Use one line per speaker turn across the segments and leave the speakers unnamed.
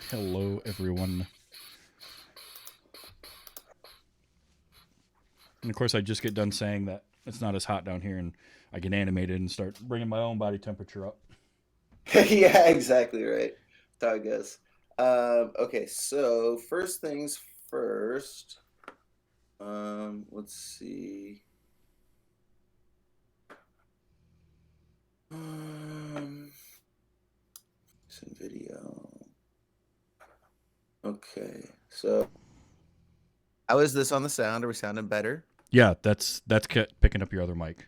Hello, everyone. And of course, I just get done saying that it's not as hot down here, and I get animated and start bringing my own body temperature up.
Yeah, exactly right. That's how it goes. Okay, so first things first. Let's see. Some video. Okay, so how is this on the sound? Are we sounding better?
Yeah, that's picking up your other mic.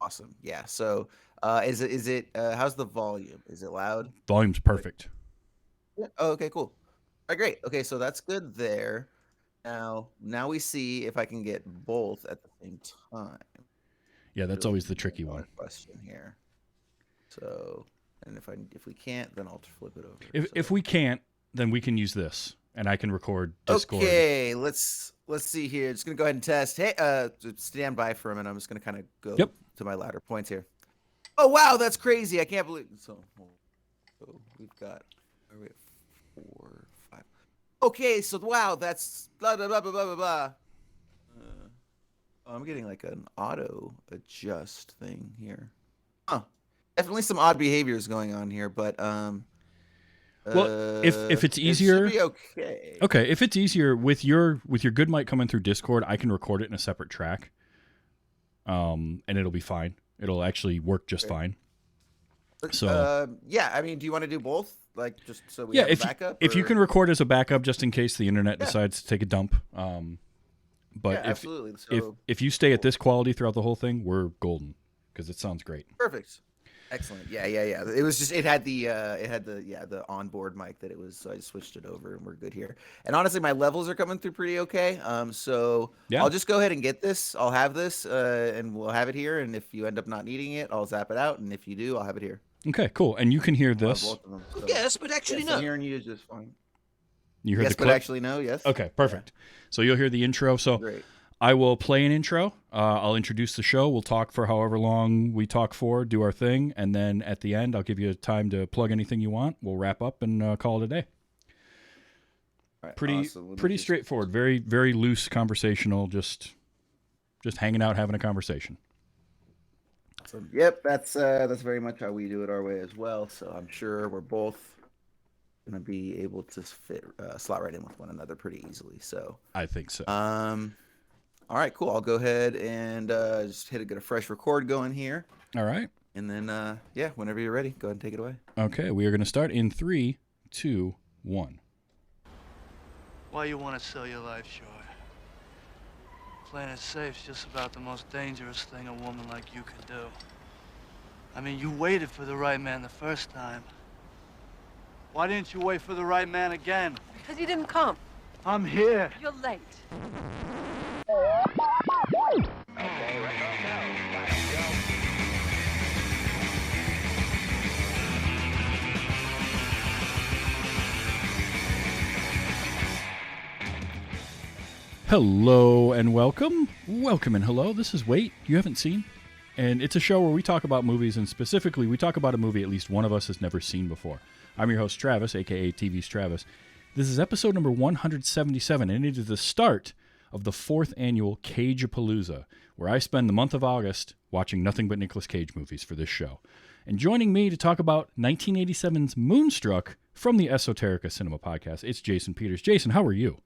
Awesome. Yeah. So, is it how's the volume? Is it loud?
Volume's perfect.
Yeah. Oh, okay, cool. All right, great. Okay, so that's good there. Now we see if I can get both at the same time.
Yeah, that's always the tricky
Another
one.
question here. So, and if we can't, then I'll flip it over.
If we can't, then we can use this, and I can record Discord.
Okay, let's see here. Just gonna go ahead and test. Hey, stand by for a minute. I'm just gonna kind of go to my louder points here. Oh wow, that's crazy! I can't believe. So we've got. Are we at 4, 5? Okay, so wow, that's blah blah blah blah blah blah. I'm getting like an auto adjust thing here. Huh. Definitely some odd behaviors going on here, but
well, if it's easier,
it should be okay.
Okay, if it's easier with your good mic coming through Discord, I can record it in a separate track. And it'll be fine. It'll actually work just fine. So
yeah, I mean, do you want to do both? Like just so we have a backup?
If you can record as a backup just in case the internet decides to take a dump. But
absolutely. So,
if you stay at this quality throughout the whole thing, we're golden because it sounds great.
Perfect. Excellent. Yeah. It was just it had the onboard mic that it was, so I just switched it over and we're good here. And honestly, my levels are coming through pretty okay. So I'll just go ahead and get this. I'll have this, and we'll have it here. And if you end up not needing it, I'll zap it out. And if you do, I'll have it here.
Okay, cool. And you can hear this.
Both of them, so.
Yes, but actually no.
Hearing you is just fine.
You heard
yes,
the clip?
But actually no. Yes.
Okay, perfect. Yeah. So you'll hear the intro. So
great.
I will play an intro. I'll introduce the show. We'll talk for however long we talk for, do our thing, and then at the end, I'll give you time to plug anything you want. We'll wrap up and call it a day.
Right,
pretty
awesome.
Pretty straightforward. Very, very loose, conversational. Just hanging out, having a conversation.
Awesome. Yep, that's very much how we do it our way as well. So I'm sure we're both gonna be able to slot right in with one another pretty easily. So
I think so.
All right, cool. I'll go ahead and just get a fresh record going here.
All right.
And then, whenever you're ready, go ahead and take it away.
Okay, we are going to start in 3, 2, 1.
Why you want to sell your life short? Playing it safe's just about the most dangerous thing a woman like you can do. I mean, you waited for the right man the first time. Why didn't you wait for the right man again?
Because he didn't come.
I'm here.
You're late.
Okay, right on now. Let's go.
Hello and welcome. Welcome and hello. This is Wait, You Haven't Seen. And it's a show where we talk about movies, and specifically we talk about a movie at least one of us has never seen before. I'm your host, Travis, a.k.a. TV's Travis. This is episode number 177, and it is the start of the 4th annual Cage-A-Palooza, where I spend the month of August watching nothing but Nicolas Cage movies for this show. And joining me to talk about 1987's Moonstruck from the Esoterica Cinema Podcast, it's Jason Peters. Jason, how are you?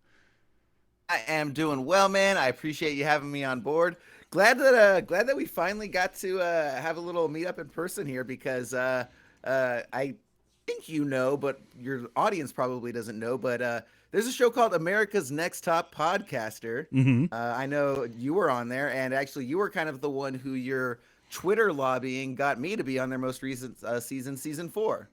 I am doing well, man. I appreciate you having me on board. Glad that we finally got to have a little meetup in person here, because I think you know, but your audience probably doesn't know, but there's a show called America's Next Top Podcaster.
Mm-hmm.
I know you were on there, and actually you were kind of the one who your Twitter lobbying got me to be on their most recent season 4.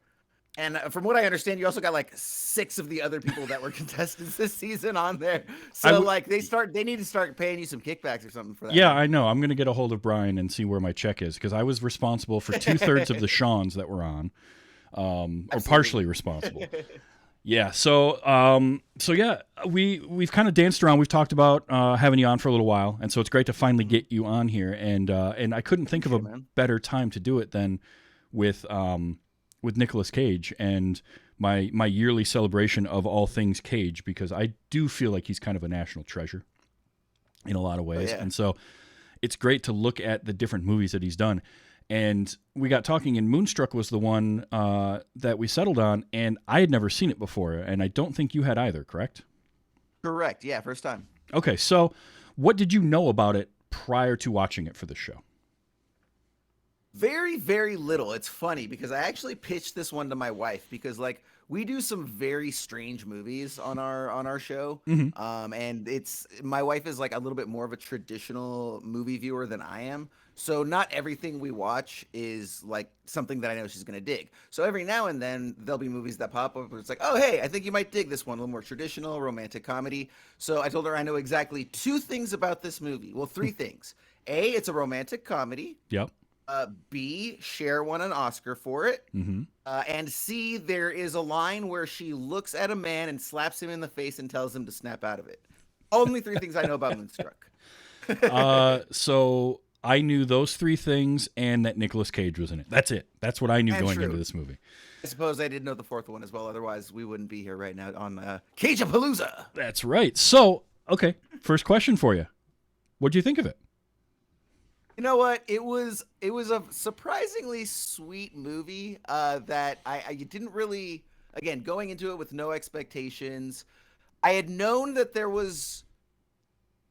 And from what I understand, you also got like 6 of the other people that were contestants this season on there. So they need to start paying you some kickbacks or something for that.
Yeah, I know. I'm going to get a hold of Brian and see where my check is, because I was responsible for 2/3 of the Seans that were on, or partially responsible. Yeah. So yeah, we've kind of danced around. We've talked about having you on for a little while, and so it's great to finally get you on here. And I couldn't think of a better time to do it than with Nicolas Cage and my yearly celebration of all things Cage, because I do feel like he's kind of a national treasure in a lot of ways.
Oh, yeah.
And so it's great to look at the different movies that he's done. And we got talking, and Moonstruck was the one that we settled on, and I had never seen it before, and I don't think you had either, correct?
Correct. Yeah, first time.
Okay, so what did you know about it prior to watching it for the show?
Very, very little. It's funny because I actually pitched this one to my wife because like we do some very strange movies on our show. And it's my wife is like a little bit more of a traditional movie viewer than I am. So not everything we watch is like something that I know she's gonna dig. So every now and then there'll be movies that pop up where it's like, oh hey, I think you might dig this one, a little more traditional, romantic comedy. So I told her I know exactly 2 things about this movie. Well, 3 things. A, it's a romantic comedy.
Yep.
B, Cher won an Oscar for it.
Mm-hmm.
And C, there is a line where she looks at a man and slaps him in the face and tells him to snap out of it. Only 3 things I know about Moonstruck.
So I knew those 3 things and that Nicolas Cage was in it. That's it. That's what I knew
And
going
true.
into this movie.
I suppose I did know the 4th one as well. Otherwise, we wouldn't be here right now on Cage-A-Palooza.
That's right. So, okay, first question for you. What do you think of it?
You know what? It was a surprisingly sweet movie that I didn't really, again, going into it with no expectations. I had known that there was,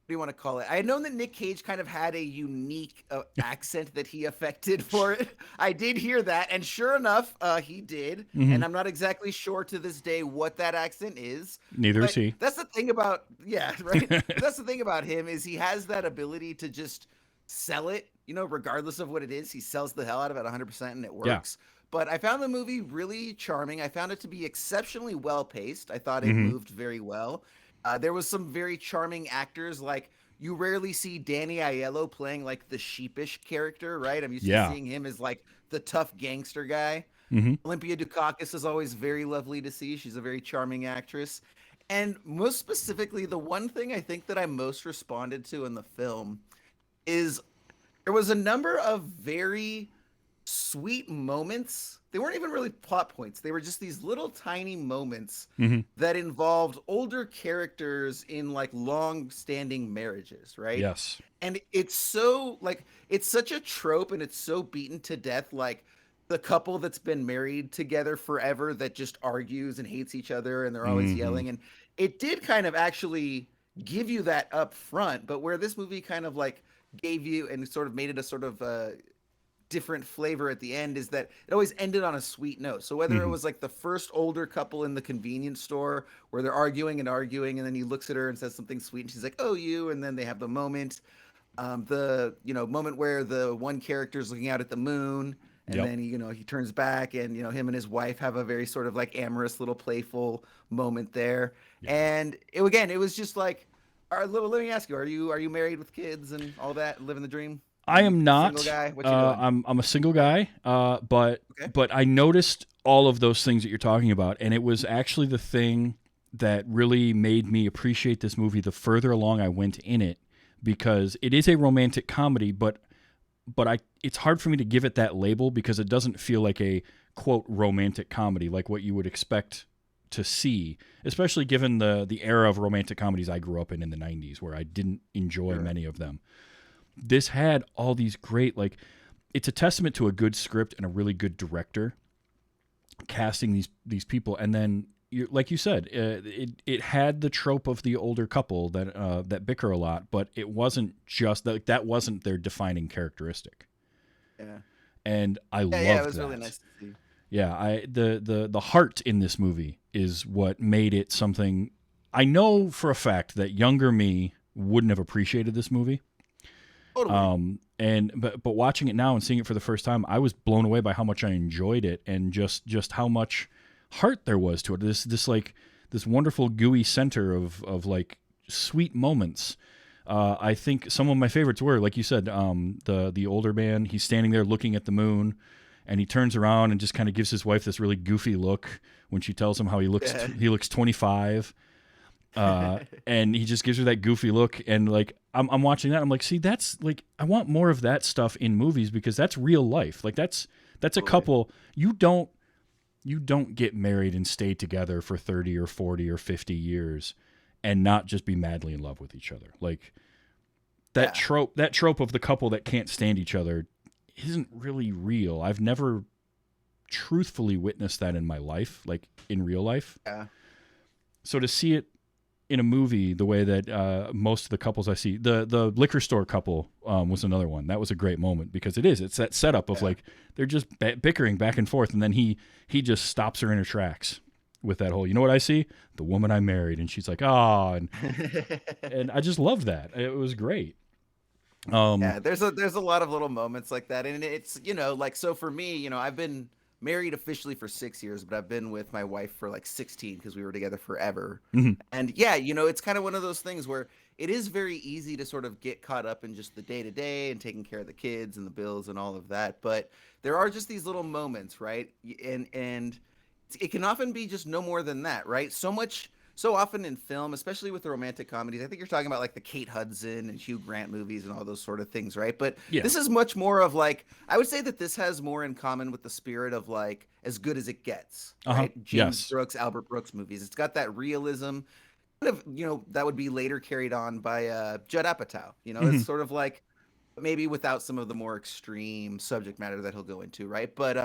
what do you want to call it? I had known that Nick Cage kind of had a unique accent that he affected for it. I did hear that, and sure enough, he did.
Mhm.
And I'm not exactly sure to this day what that accent is.
Neither is
But
he.
that's the thing about, yeah, right? That's the thing about him is he has that ability to just sell it, you know, regardless of what it is. He sells the hell out of it 100% and it works. But I found the movie really charming. I found it to be exceptionally well paced. I thought it moved very well. There was some very charming actors. Like you rarely see Danny Aiello playing like the sheepish character, right? I'm used to seeing him as like the tough gangster guy. Olympia Dukakis is always very lovely to see. She's a very charming actress. And most specifically, the one thing I think that I most responded to in the film is there was a number of very sweet moments. They weren't even really plot points. They were just these little tiny moments that involved older characters in like long-standing marriages, right?
Yes.
And it's so like it's such a trope and it's so beaten to death, like the couple that's been married together forever that just argues and hates each other and they're always yelling. And it did kind of actually give you that up front, but where this movie kind of like gave you and sort of made it a sort of different flavor at the end is that it always ended on a sweet note. So whether it was like the first older couple in the convenience store where they're arguing and then he looks at her and says something sweet and she's like, oh, you, and then they have the moment, the, you know, moment where the one character is looking out at the moon and then, you know, he turns back and, you know, him and his wife have a very sort of like amorous little playful moment there. And it was just like, let me ask you, are you married with kids and all that, living the dream?
I am not.
Single guy? What you doing?
I'm a single guy, but I noticed all of those things that you're talking about, and it was actually the thing that really made me appreciate this movie the further along I went in it, because it is a romantic comedy, but it's hard for me to give it that label because it doesn't feel like a quote romantic comedy like what you would expect to see, especially given the era of romantic comedies I grew up in the 90s where I didn't enjoy many of them. This had all these great, like, it's a testament to a good script and a really good director casting these people. And then, like you said, it had the trope of the older couple that bicker a lot, but it wasn't just that wasn't their defining characteristic. Yeah, and I loved that.
Yeah, it was really nice to see.
Yeah, the heart in this movie is what made it something. I know for a fact that younger me wouldn't have appreciated this movie. Totally. But watching it now and seeing it for the first time, I was blown away by how much I enjoyed it and just how much heart there was to it. This wonderful gooey center of like sweet moments. I think some of my favorites were, like you said, the older man. He's standing there looking at the moon, and he turns around and just kind of gives his wife this really goofy look when she tells him how he looks. He looks 25. And he just gives her that goofy look, and like I'm watching that, I'm like, see, that's like, I want more of that stuff in movies because that's real life. Like that's a couple. You don't You don't get married and stay together for 30 or 40 or 50 years and not just be madly in love with each other. Like that trope of the couple that can't stand each other isn't really real. I've never truthfully witnessed that in my life, like in real life.
Yeah.
So to see it in a movie the way that most of the couples I see, the liquor store couple was another one. That was a great moment because it's that setup of like they're just bickering back and forth, and then he just stops her in her tracks with that whole, you know what I see? The woman I married. And she's like, oh, and I just loved that. It was great.
Yeah, there's a lot of little moments like that, and it's, you know, like, so for me, you know, I've been married officially for 6 years, but I've been with my wife for like 16 because we were together forever. And yeah, you know, it's kind of one of those things where it is very easy to sort of get caught up in just the day to day and taking care of the kids and the bills and all of that. But there are just these little moments, right? And it can often be just no more than that, right? So often in film, especially with the romantic comedies, I think you're talking about like the Kate Hudson and Hugh Grant movies and all those sort of things, right? But this is much more of like, I would say that this has more in common with the spirit of like As Good as It Gets, right? James Brooks, Albert Brooks movies. It's got that realism, kind of, you know, that would be later carried on by Judd Apatow. You know, it's sort of like maybe without some of the more extreme subject matter that he'll go into, right? But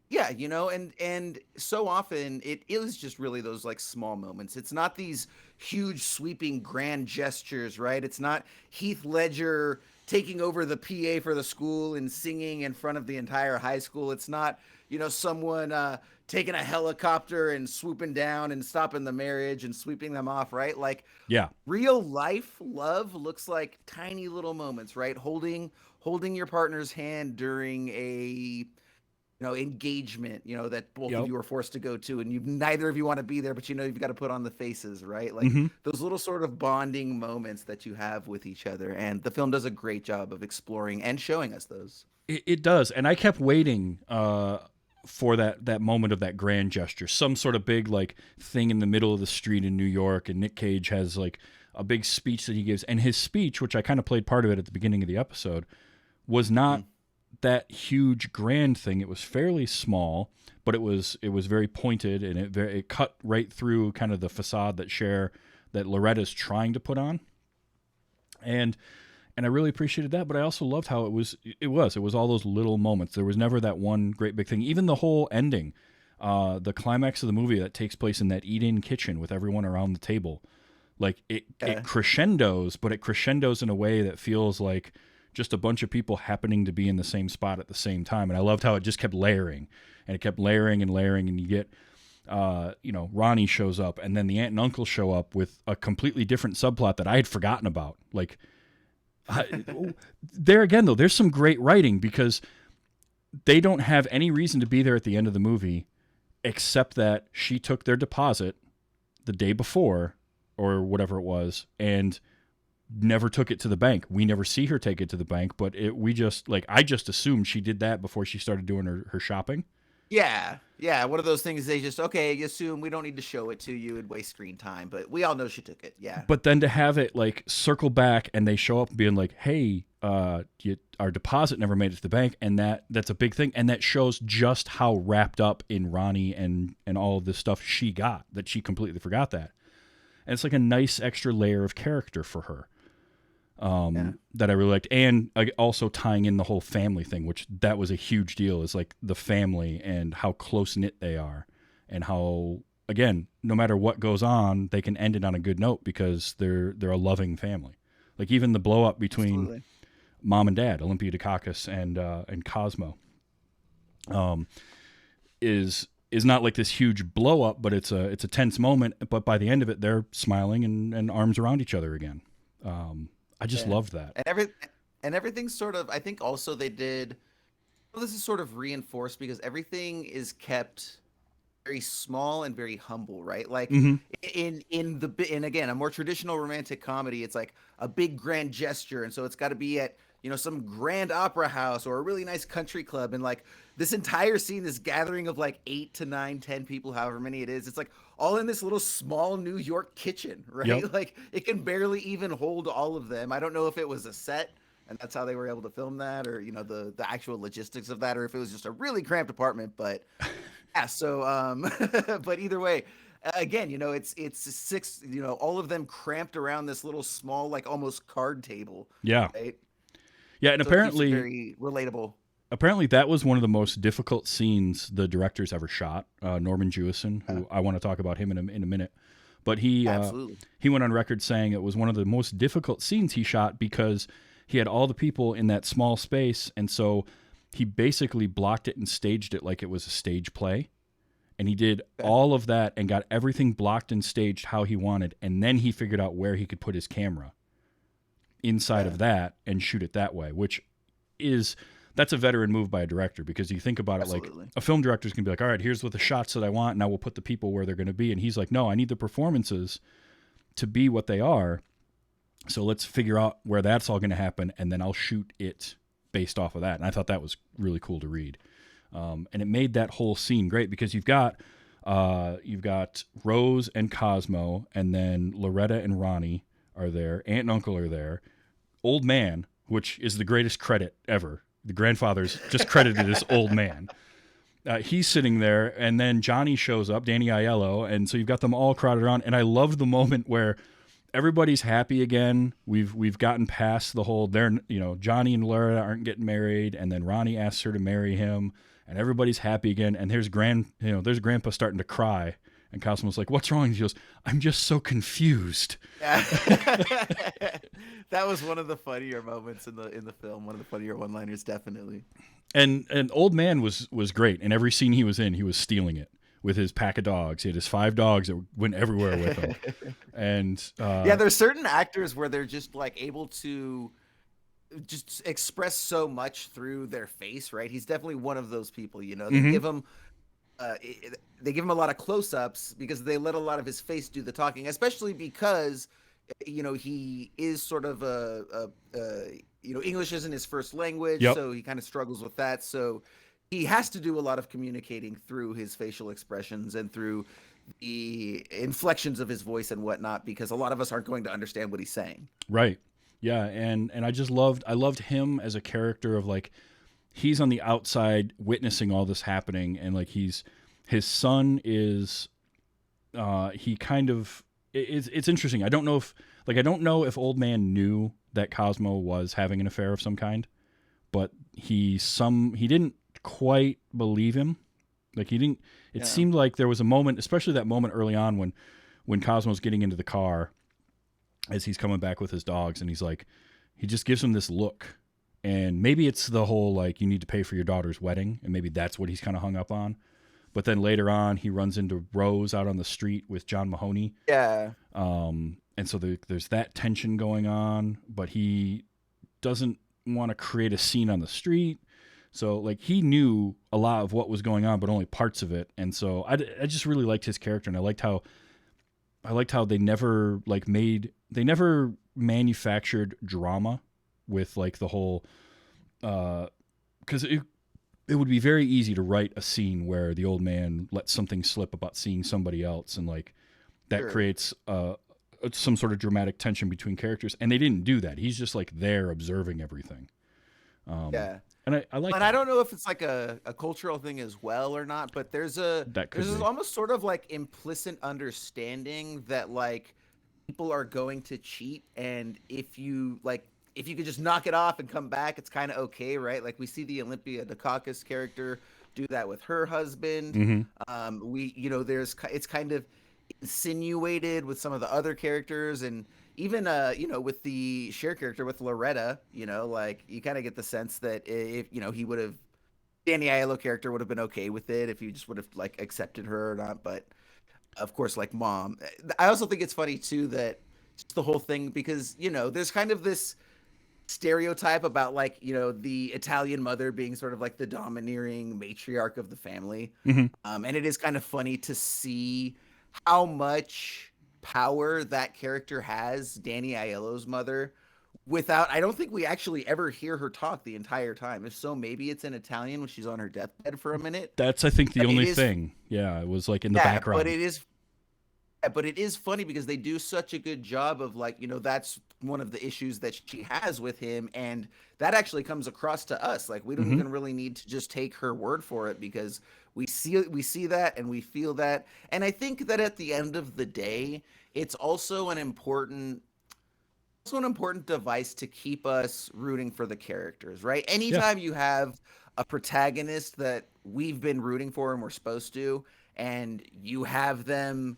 yeah, you know, and so often it is just really those like small moments. It's not these huge sweeping grand gestures, right? It's not Heath Ledger taking over the PA for the school and singing in front of the entire high school. It's not, you know, someone taking a helicopter and swooping down and stopping the marriage and sweeping them off, right? Like, real life love looks like tiny little moments, right? Holding your partner's hand during a, you know, engagement, you know, that both of you are forced to go to, and neither of you want to be there, but you know, you've got to put on the faces, right? Like those little sort of bonding moments that you have with each other. And the film does a great job of exploring and showing us those.
It does. And I kept waiting for that moment of that grand gesture, some sort of big like thing in the middle of the street in New York. And Nick Cage has like a big speech that he gives. And his speech, which I kind of played part of it at the beginning of the episode, was not that huge grand thing. It was fairly small, but it was very pointed, and it cut right through kind of the facade that Loretta's trying to put on, and I really appreciated that. But I also loved how it was all those little moments. There was never that one great big thing. Even the whole ending, the climax of the movie that takes place in that eat-in kitchen with everyone around the table, like it crescendos, but it crescendos in a way that feels like just a bunch of people happening to be in the same spot at the same time. And I loved how it just kept layering, and it kept layering and layering. And you get, you know, Ronnie shows up, and then the aunt and uncle show up with a completely different subplot that I had forgotten about. Like, there again, though, there's some great writing because they don't have any reason to be there at the end of the movie, except that she took their deposit the day before or whatever it was, and never took it to the bank. We never see her take it to the bank, but I just assumed she did that before she started doing her shopping.
Yeah. One of those things they just, okay, you assume we don't need to show it to you and waste screen time, but we all know she took it. Yeah.
But then to have it like circle back and they show up being like, hey, our deposit never made it to the bank. And that's a big thing. And that shows just how wrapped up in Ronnie and all of this stuff she got, that she completely forgot that. And it's like a nice extra layer of character for her. That I really liked, and also tying in the whole family thing, which that was a huge deal, is like the family and how close knit they are, and how, again, no matter what goes on, they can end it on a good note because they're a loving family. Like even the blow up between mom and dad, Olympia Dukakis and Cosmo, is not like this huge blow up, but it's a tense moment. But by the end of it, they're smiling and arms around each other again. I just loved that.
And everything's sort of, I think also they did, well, this is sort of reinforced because everything is kept very small and very humble, right? Like in again, a more traditional romantic comedy, it's like a big grand gesture. And so it's got to be at, you know, some grand opera house or a really nice country club. And like this entire scene, this gathering of like 8 to 9, 10 people, however many it is, it's like all in this little small New York kitchen, right?
Yep.
Like it can barely even hold all of them. I don't know if it was a set and that's how they were able to film that, or, you know, the actual logistics of that, or if it was just a really cramped apartment. But Yeah, so but either way, again, it's six, all of them cramped around this little small, like almost card table,
Yeah.
right?
Yeah, and
So it keeps it
apparently
very relatable.
that was one of the most difficult scenes the directors ever shot. Norman Jewison, who I want to talk about him in a minute, but
Absolutely.
he went on record saying it was one of the most difficult scenes he shot because he had all the people in that small space, and so he basically blocked it and staged it like it was a stage play. And he did all of that and got everything blocked and staged how he wanted, and then he figured out where he could put his camera inside of that and shoot it that way, which is that's a veteran move by a director, because you think about it, like
Absolutely.
a film director's gonna be like, all right, here's what the shots that I want, now we'll put the people where they're gonna be, and he's like, no, I need the performances to be what they are, so let's figure out where that's all gonna happen, and then I'll shoot it based off of that. And I thought that was really cool to read, and it made that whole scene great because you've got Rose and Cosmo, and then Loretta and Ronnie are there, aunt and uncle are there, old man, which is the greatest credit ever. The grandfather's just credited as old man. He's sitting there, and then Johnny shows up, Danny Aiello, and so you've got them all crowded around. And I loved the moment where everybody's happy again. We've gotten past the whole Johnny and Loretta aren't getting married, and then Ronnie asks her to marry him, and everybody's happy again. And there's Grandpa starting to cry. And Cosmo's like, "What's wrong?" And he goes, "I'm just so confused."
Yeah. That was one of the funnier moments in the film. One of the funnier one-liners, definitely.
And old man was great. In every scene he was in, he was stealing it with his pack of dogs. He had his 5 dogs that went everywhere with him. And
yeah, there's certain actors where they're just like able to just express so much through their face, right? He's definitely one of those people. They give him. They give him a lot of close-ups because they let a lot of his face do the talking, especially because he is sort of English isn't his first language, so he kind of struggles with that. So he has to do a lot of communicating through his facial expressions and through the inflections of his voice and whatnot, because a lot of us aren't going to understand what he's saying.
Right. Yeah, and I loved him as a character of like, he's on the outside witnessing all this happening, and like his son is it's interesting. I don't know if old man knew that Cosmo was having an affair of some kind, but he didn't quite believe him. Like it seemed like there was a moment, especially that moment early on when Cosmo's getting into the car as he's coming back with his dogs, and he just gives him this look. And maybe it's the whole, like, you need to pay for your daughter's wedding, and maybe that's what he's kind of hung up on. But then later on, he runs into Rose out on the street with John Mahoney.
Yeah.
And so there's that tension going on, but he doesn't want to create a scene on the street. So, like, he knew a lot of what was going on, but only parts of it. And so I just really liked his character, and I liked how they never, they never manufactured drama with like the whole, because it would be very easy to write a scene where the old man lets something slip about seeing somebody else, and like that creates some sort of dramatic tension between characters, and they didn't do that. He's just like there observing everything.
Yeah.
And I like
and
that.
I don't know if it's like a cultural thing as well or not, but there's almost sort of like implicit understanding that like people are going to cheat, and if you could just knock it off and come back, it's kind of okay, right? Like we see the Olympia Dukakis character do that with her husband.
Mm-hmm.
It's kind of insinuated with some of the other characters, and even with the Cher character with Loretta, like you kind of get the sense that if he would have, Danny Aiello character would have been okay with it if he just would have like accepted her or not. But of course, like mom, I also think it's funny too that just the whole thing, because there's kind of this stereotype about like the Italian mother being sort of like the domineering matriarch of the family.
Mm-hmm.
And it is kind of funny to see how much power that character has, Danny Aiello's mother, without, I don't think we actually ever hear her talk the entire time. If so, maybe it's in Italian when she's on her deathbed for a minute.
That's, I think, the only thing. Yeah, it was like in the background.
But it is funny because they do such a good job of like, that's one of the issues that she has with him. And that actually comes across to us. Like, we don't even really need to just take her word for it, because We see that and we feel that. And I think that at the end of the day, it's also an important device to keep us rooting for the characters, right?
Yeah.
Anytime you have a protagonist that we've been rooting for and we're supposed to, and you have them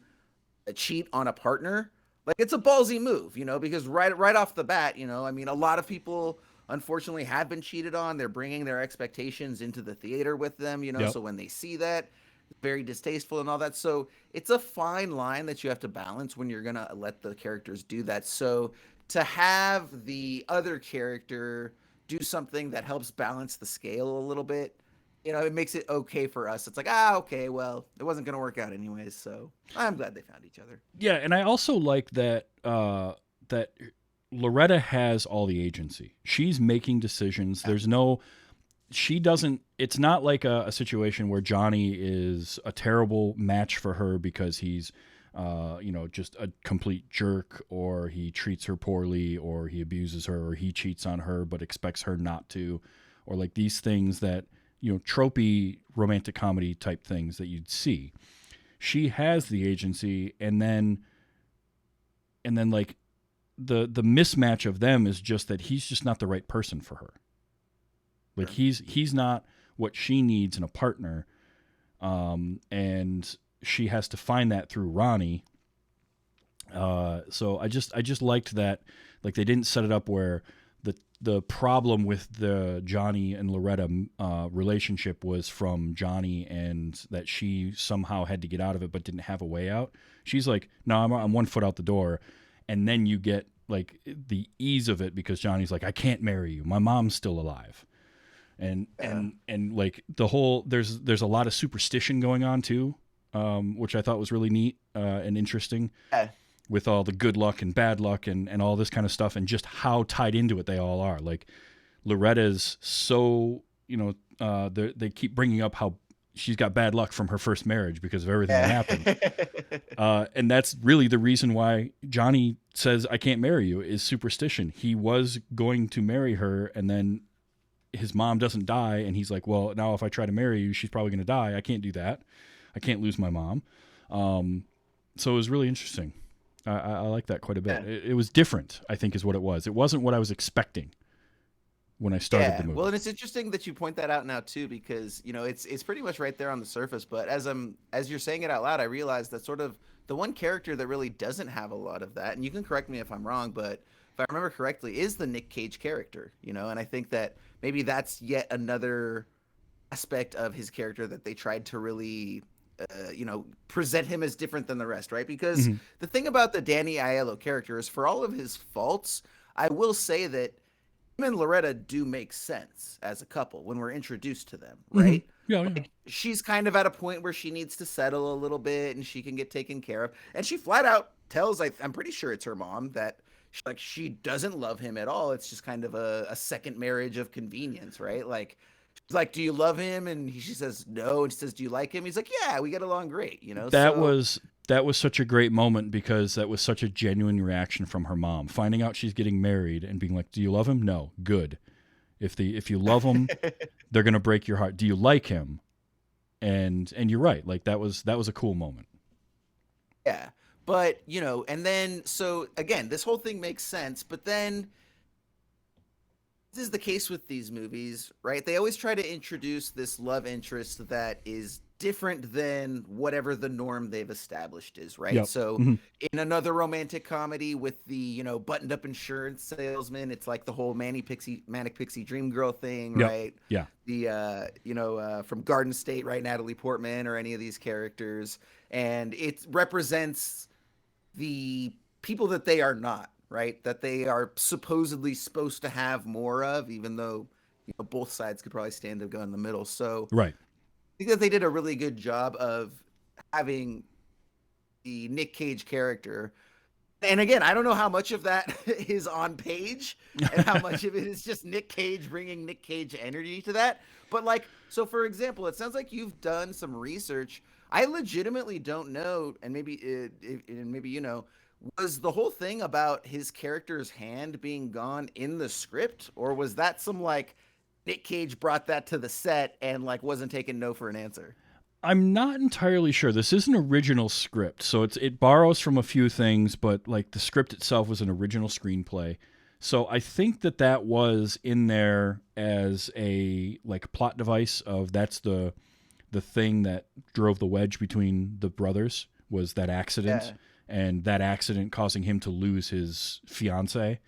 cheat on a partner, like it's a ballsy move, because right off the bat, I mean, a lot of people unfortunately have been cheated on. They're bringing their expectations into the theater with them,
Yep.
so when they see that, it's very distasteful and all that. So it's a fine line that you have to balance when you're gonna let the characters do that. So to have the other character do something that helps balance the scale a little bit, it makes it okay for us. It's like, okay, well, it wasn't going to work out anyways, so I'm glad they found each other.
Yeah, and I also like that Loretta has all the agency. She's making decisions. There's no she doesn't it's not like a situation where Johnny is a terrible match for her because he's just a complete jerk, or he treats her poorly, or he abuses her, or he cheats on her but expects her not to, or like these things that, tropey romantic comedy type things that you'd see. She has the agency, and then like the mismatch of them is just that he's just not the right person for her. Like he's not what she needs in a partner, and she has to find that through Ronnie. So I just liked that, like they didn't set it up where the problem with the Johnny and Loretta relationship was from Johnny, and that she somehow had to get out of it but didn't have a way out. She's like, no, I'm 1 foot out the door, and then you get like the ease of it because Johnny's like, I can't marry you. My mom's still alive. And like the whole there's a lot of superstition going on too, which I thought was really neat and interesting, with all the good luck and bad luck and all this kind of stuff, and just how tied into it they all are. Like Loretta's so they keep bringing up how she's got bad luck from her first marriage because of everything that happened, and that's really the reason why Johnny says I can't marry you is superstition. He was going to marry her, and then his mom doesn't die, and he's like, well, now if I try to marry you, she's probably going to die. I can't do that. I can't lose my mom. So it was really interesting. I like that quite a bit. It was different, I think, is what it was. It wasn't what I was expecting when I started the movie.
Well, and it's interesting that you point that out now too, because it's pretty much right there on the surface. But as you're saying it out loud, I realized that sort of the one character that really doesn't have a lot of that, and you can correct me if I'm wrong, but if I remember correctly, is the Nick Cage character. And I think that maybe that's yet another aspect of his character that they tried to really present him as different than the rest, right? Because the thing about the Danny Aiello character is, for all of his faults, I will say that him and Loretta do make sense as a couple when we're introduced to them, right?
Yeah,
Like, she's kind of at a point where she needs to settle a little bit and she can get taken care of. And she flat out tells, I'm pretty sure it's her mom, that she doesn't love him at all. It's just kind of a second marriage of convenience, right? Like, she's like, do you love him? And she says no. And she says, do you like him? He's like, yeah, we get along great.
That was such a great moment, because that was such a genuine reaction from her mom, finding out she's getting married and being like, do you love him? No. Good. If you love him, they're going to break your heart. Do you like him? And you're right. Like that was a cool moment.
Yeah. But, and then, so again, this whole thing makes sense, but then this is the case with these movies, right? They always try to introduce this love interest that is different than whatever the norm they've established is, right?
Yep.
So in another romantic comedy with the, buttoned up insurance salesman, it's like the whole manic pixie dream girl thing, right?
Yeah.
The, from Garden State, right? Natalie Portman, or any of these characters. And it represents the people that they are not, right? That they are supposedly supposed to have more of, even though both sides could probably stand to go in the middle. So
Right.
I think that they did a really good job of having the Nick Cage character. And again, I don't know how much of that is on page and how much of it is just Nick Cage bringing Nick Cage energy to that. But like, so for example, it sounds like you've done some research. I legitimately don't know, and maybe was the whole thing about his character's hand being gone in the script, or was that some like Nick Cage brought that to the set and like wasn't taking no for an answer?
I'm not entirely sure. This is an original script, so it borrows from a few things, but like the script itself was an original screenplay. So I think that was in there as a like plot device of that's the thing that drove the wedge between the brothers was that accident,
Yeah.
and that accident causing him to lose his fiance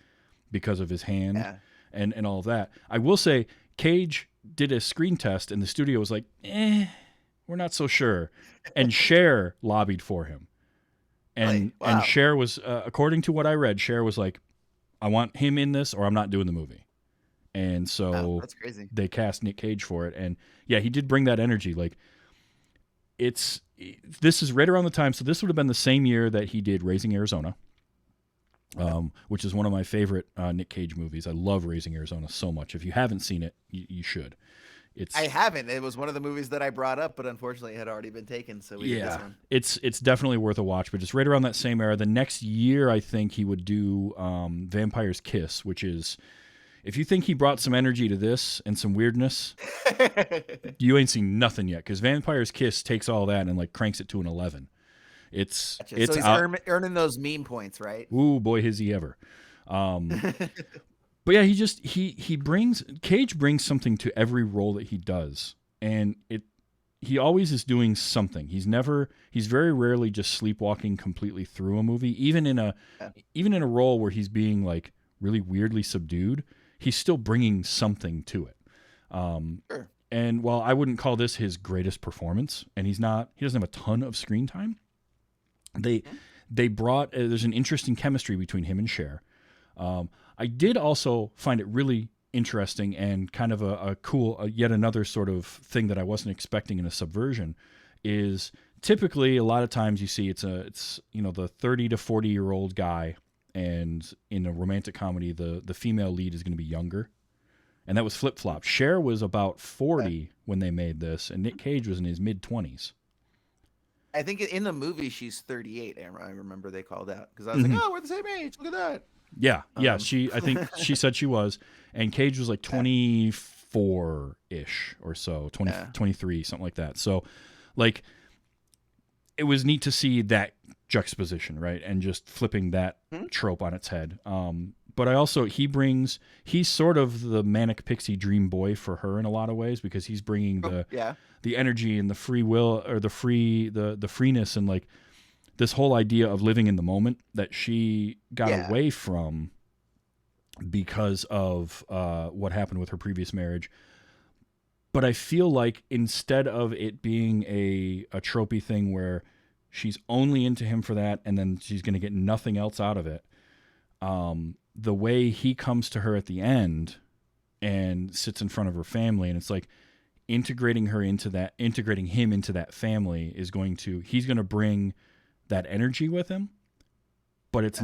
because of his hand,
Yeah.
and all of that. I will say Cage did a screen test and the studio was like, we're not so sure. And Cher lobbied for him. And
Really? Wow.
and Cher was, according to what I read, Cher was like, I want him in this or I'm not doing the movie. And so
Wow, that's crazy.
they cast Nick Cage for it. And yeah, he did bring that energy. Like this is right around the time. So this would have been the same year that he did Raising Arizona, which is one of my favorite Nick Cage movies. I love Raising Arizona so much. If you haven't seen it, you should.
I haven't. It was one of the movies that I brought up, but unfortunately it had already been taken. So we did this one.
It's definitely worth a watch. But it's right around that same era. The next year, I think he would do Vampire's Kiss, which is, if you think he brought some energy to this and some weirdness, you ain't seen nothing yet. Because Vampire's Kiss takes all that and like cranks it to an 11. It's
Gotcha.
it's
So he's earning those meme points, right?
Ooh, boy, is he ever. But yeah, Cage brings something to every role that he does, and he always is doing something. He's very rarely just sleepwalking completely through a movie. Even in a role where he's being like really weirdly subdued, he's still bringing something to it.
Sure.
And while I wouldn't call this his greatest performance, and he doesn't have a ton of screen time, they brought there's an interesting chemistry between him and Cher. I did also find it really interesting and kind of a cool, yet another sort of thing that I wasn't expecting in a subversion is typically a lot of times you see it's the 30 to 40-year-old guy, and in a romantic comedy, the female lead is going to be younger. And that was flip-flop. Cher was about 40 when they made this, and Nick Cage was in his mid-20s.
I think in the movie she's 38. I remember they called out because I was like, "Oh, we're the same age. Look at that."
Yeah. I think she said she was, and Cage was like 24-ish or so, 23, something like that. So, like, it was neat to see that juxtaposition, right, and just flipping that trope on its head. But he's sort of the manic pixie dream boy for her in a lot of ways, because he's bringing the energy and the free will, or the freeness, and like this whole idea of living in the moment that she got away from because of what happened with her previous marriage. But I feel like instead of it being a tropey thing where she's only into him for that and then she's going to get nothing else out of it, the way he comes to her at the end and sits in front of her family, and it's like integrating him into that family he's going to bring that energy with him, but it's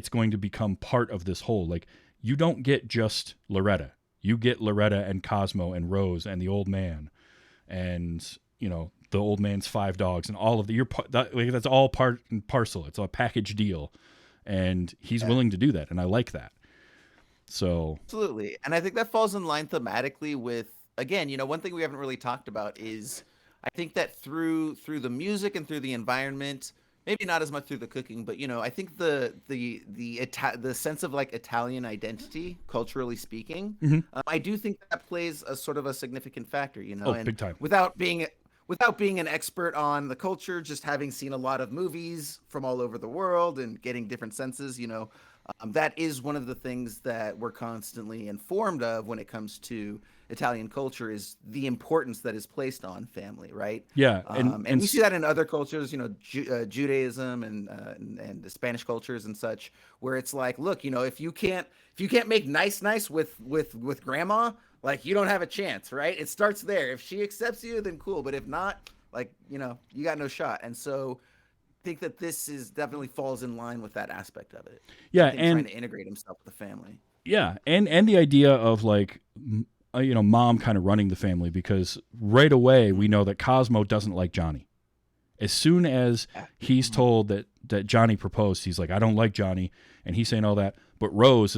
going to become part of this whole, like, you don't get just Loretta. You get Loretta and Cosmo and Rose and the old man and, the old man's 5 dogs and all of that's all part and parcel. It's a package deal. And he's willing to do that, and I like that. So
Absolutely. And I think that falls in line thematically with, again, one thing we haven't really talked about is I think that through the music and through the environment, maybe not as much through the cooking, but I think the sense of like Italian identity, culturally speaking, I do think that plays a sort of a significant factor, and
big time.
Without being an expert on the culture, just having seen a lot of movies from all over the world and getting different senses, that is one of the things that we're constantly informed of when it comes to Italian culture, is the importance that is placed on family, right?
Yeah,
and we see that in other cultures, Judaism and the Spanish cultures and such, where it's like, look, if you can't make nice with grandma, like, you don't have a chance, right? It starts there. If she accepts you, then cool. But if not, like, you got no shot. And so I think that this definitely falls in line with that aspect of it.
Yeah,
and trying to integrate himself with the family.
Yeah, and the idea of like, mom kind of running the family, because right away we know that Cosmo doesn't like Johnny. As soon as he's told that Johnny proposed, he's like, I don't like Johnny, and he's saying all that. But Rose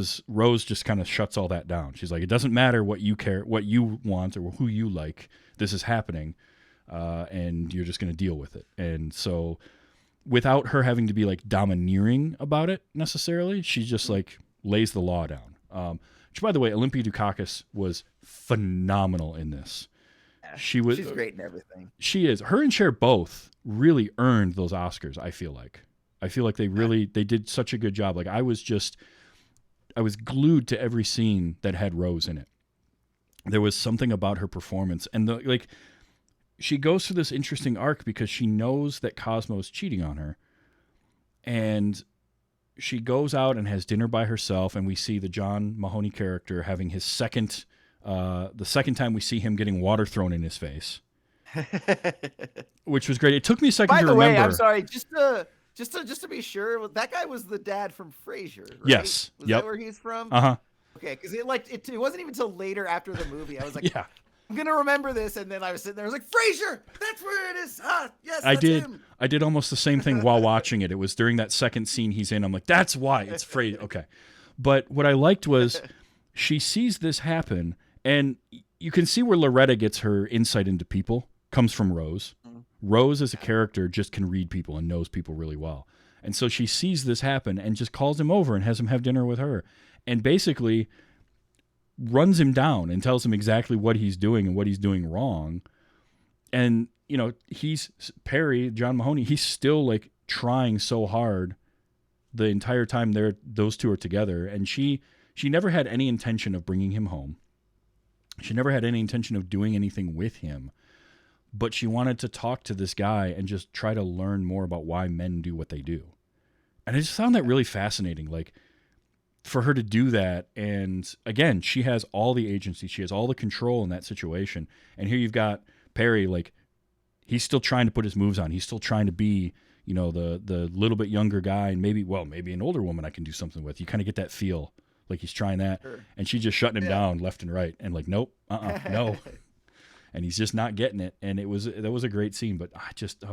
just kind of shuts all that down. She's like, it doesn't matter what you want or who you like. This is happening. and you're just going to deal with it. And so without her having to be like domineering about it necessarily, she just like lays the law down. Which, by the way, Olympia Dukakis was phenomenal in this.
Yeah,
She's
great in everything.
She is. Her and Cher both really earned those Oscars. I feel like they did such a good job. Like I was glued to every scene that had Rose in it. There was something about her performance, and she goes through this interesting arc because she knows that Cosmo's cheating on her, and she goes out and has dinner by herself, and we see the John Mahoney character having his the second time we see him getting water thrown in his face, which was great. It took me a second to remember.
By the way, I'm sorry, just to be sure, that guy was the dad from Frasier, right?
Yes.
Was that where he's from?
Uh-huh.
Okay, because it wasn't even until later after the movie. I was like,
yeah.
I'm gonna remember this, and then I was sitting there. I was like, Frasier, that's where it is. Ah, yes,
I
that's
did.
him.
I did almost the same thing while watching it. It was during that second scene he's in. I'm like, that's why it's Frasier. Okay, but what I liked was she sees this happen, and you can see where Loretta gets her insight into people comes from Rose. Mm-hmm. Rose as a character just can read people and knows people really well, and so she sees this happen and just calls him over and has him have dinner with her, and basically runs him down and tells him exactly what he's doing and what he's doing wrong. And, he's Perry, John Mahoney, he's still like trying so hard the entire time those two are together. And she never had any intention of bringing him home. She never had any intention of doing anything with him, but she wanted to talk to this guy and just try to learn more about why men do what they do. And I just found that really fascinating. Like, for her to do that, and again, she has all the agency, she has all the control in that situation, and here you've got Perry, like, he's still trying to put his moves on, he's still trying to be, the little bit younger guy, and maybe an older woman I can do something with. You kind of get that feel, like he's trying that, sure. And she's just shutting him down left and right, and like, nope, no, and he's just not getting it, and that was a great scene, but I just,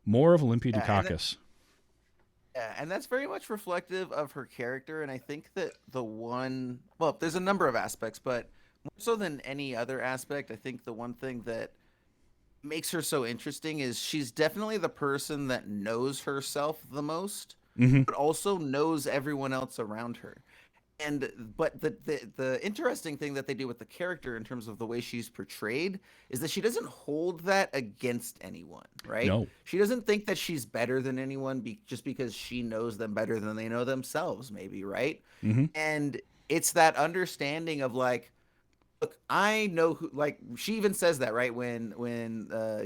more of Olympia Dukakis.
Yeah, and that's very much reflective of her character, and I think that there's a number of aspects, but more so than any other aspect, I think the one thing that makes her so interesting is she's definitely the person that knows herself the most, mm-hmm. but also knows everyone else around her. But the interesting thing that they do with the character in terms of the way she's portrayed is that she doesn't hold that against anyone, right?
No.
She doesn't think that she's better than anyone just because she knows them better than they know themselves, maybe, right? Mm-hmm. And it's that understanding of like, look, I know who, like, she even says that, right? When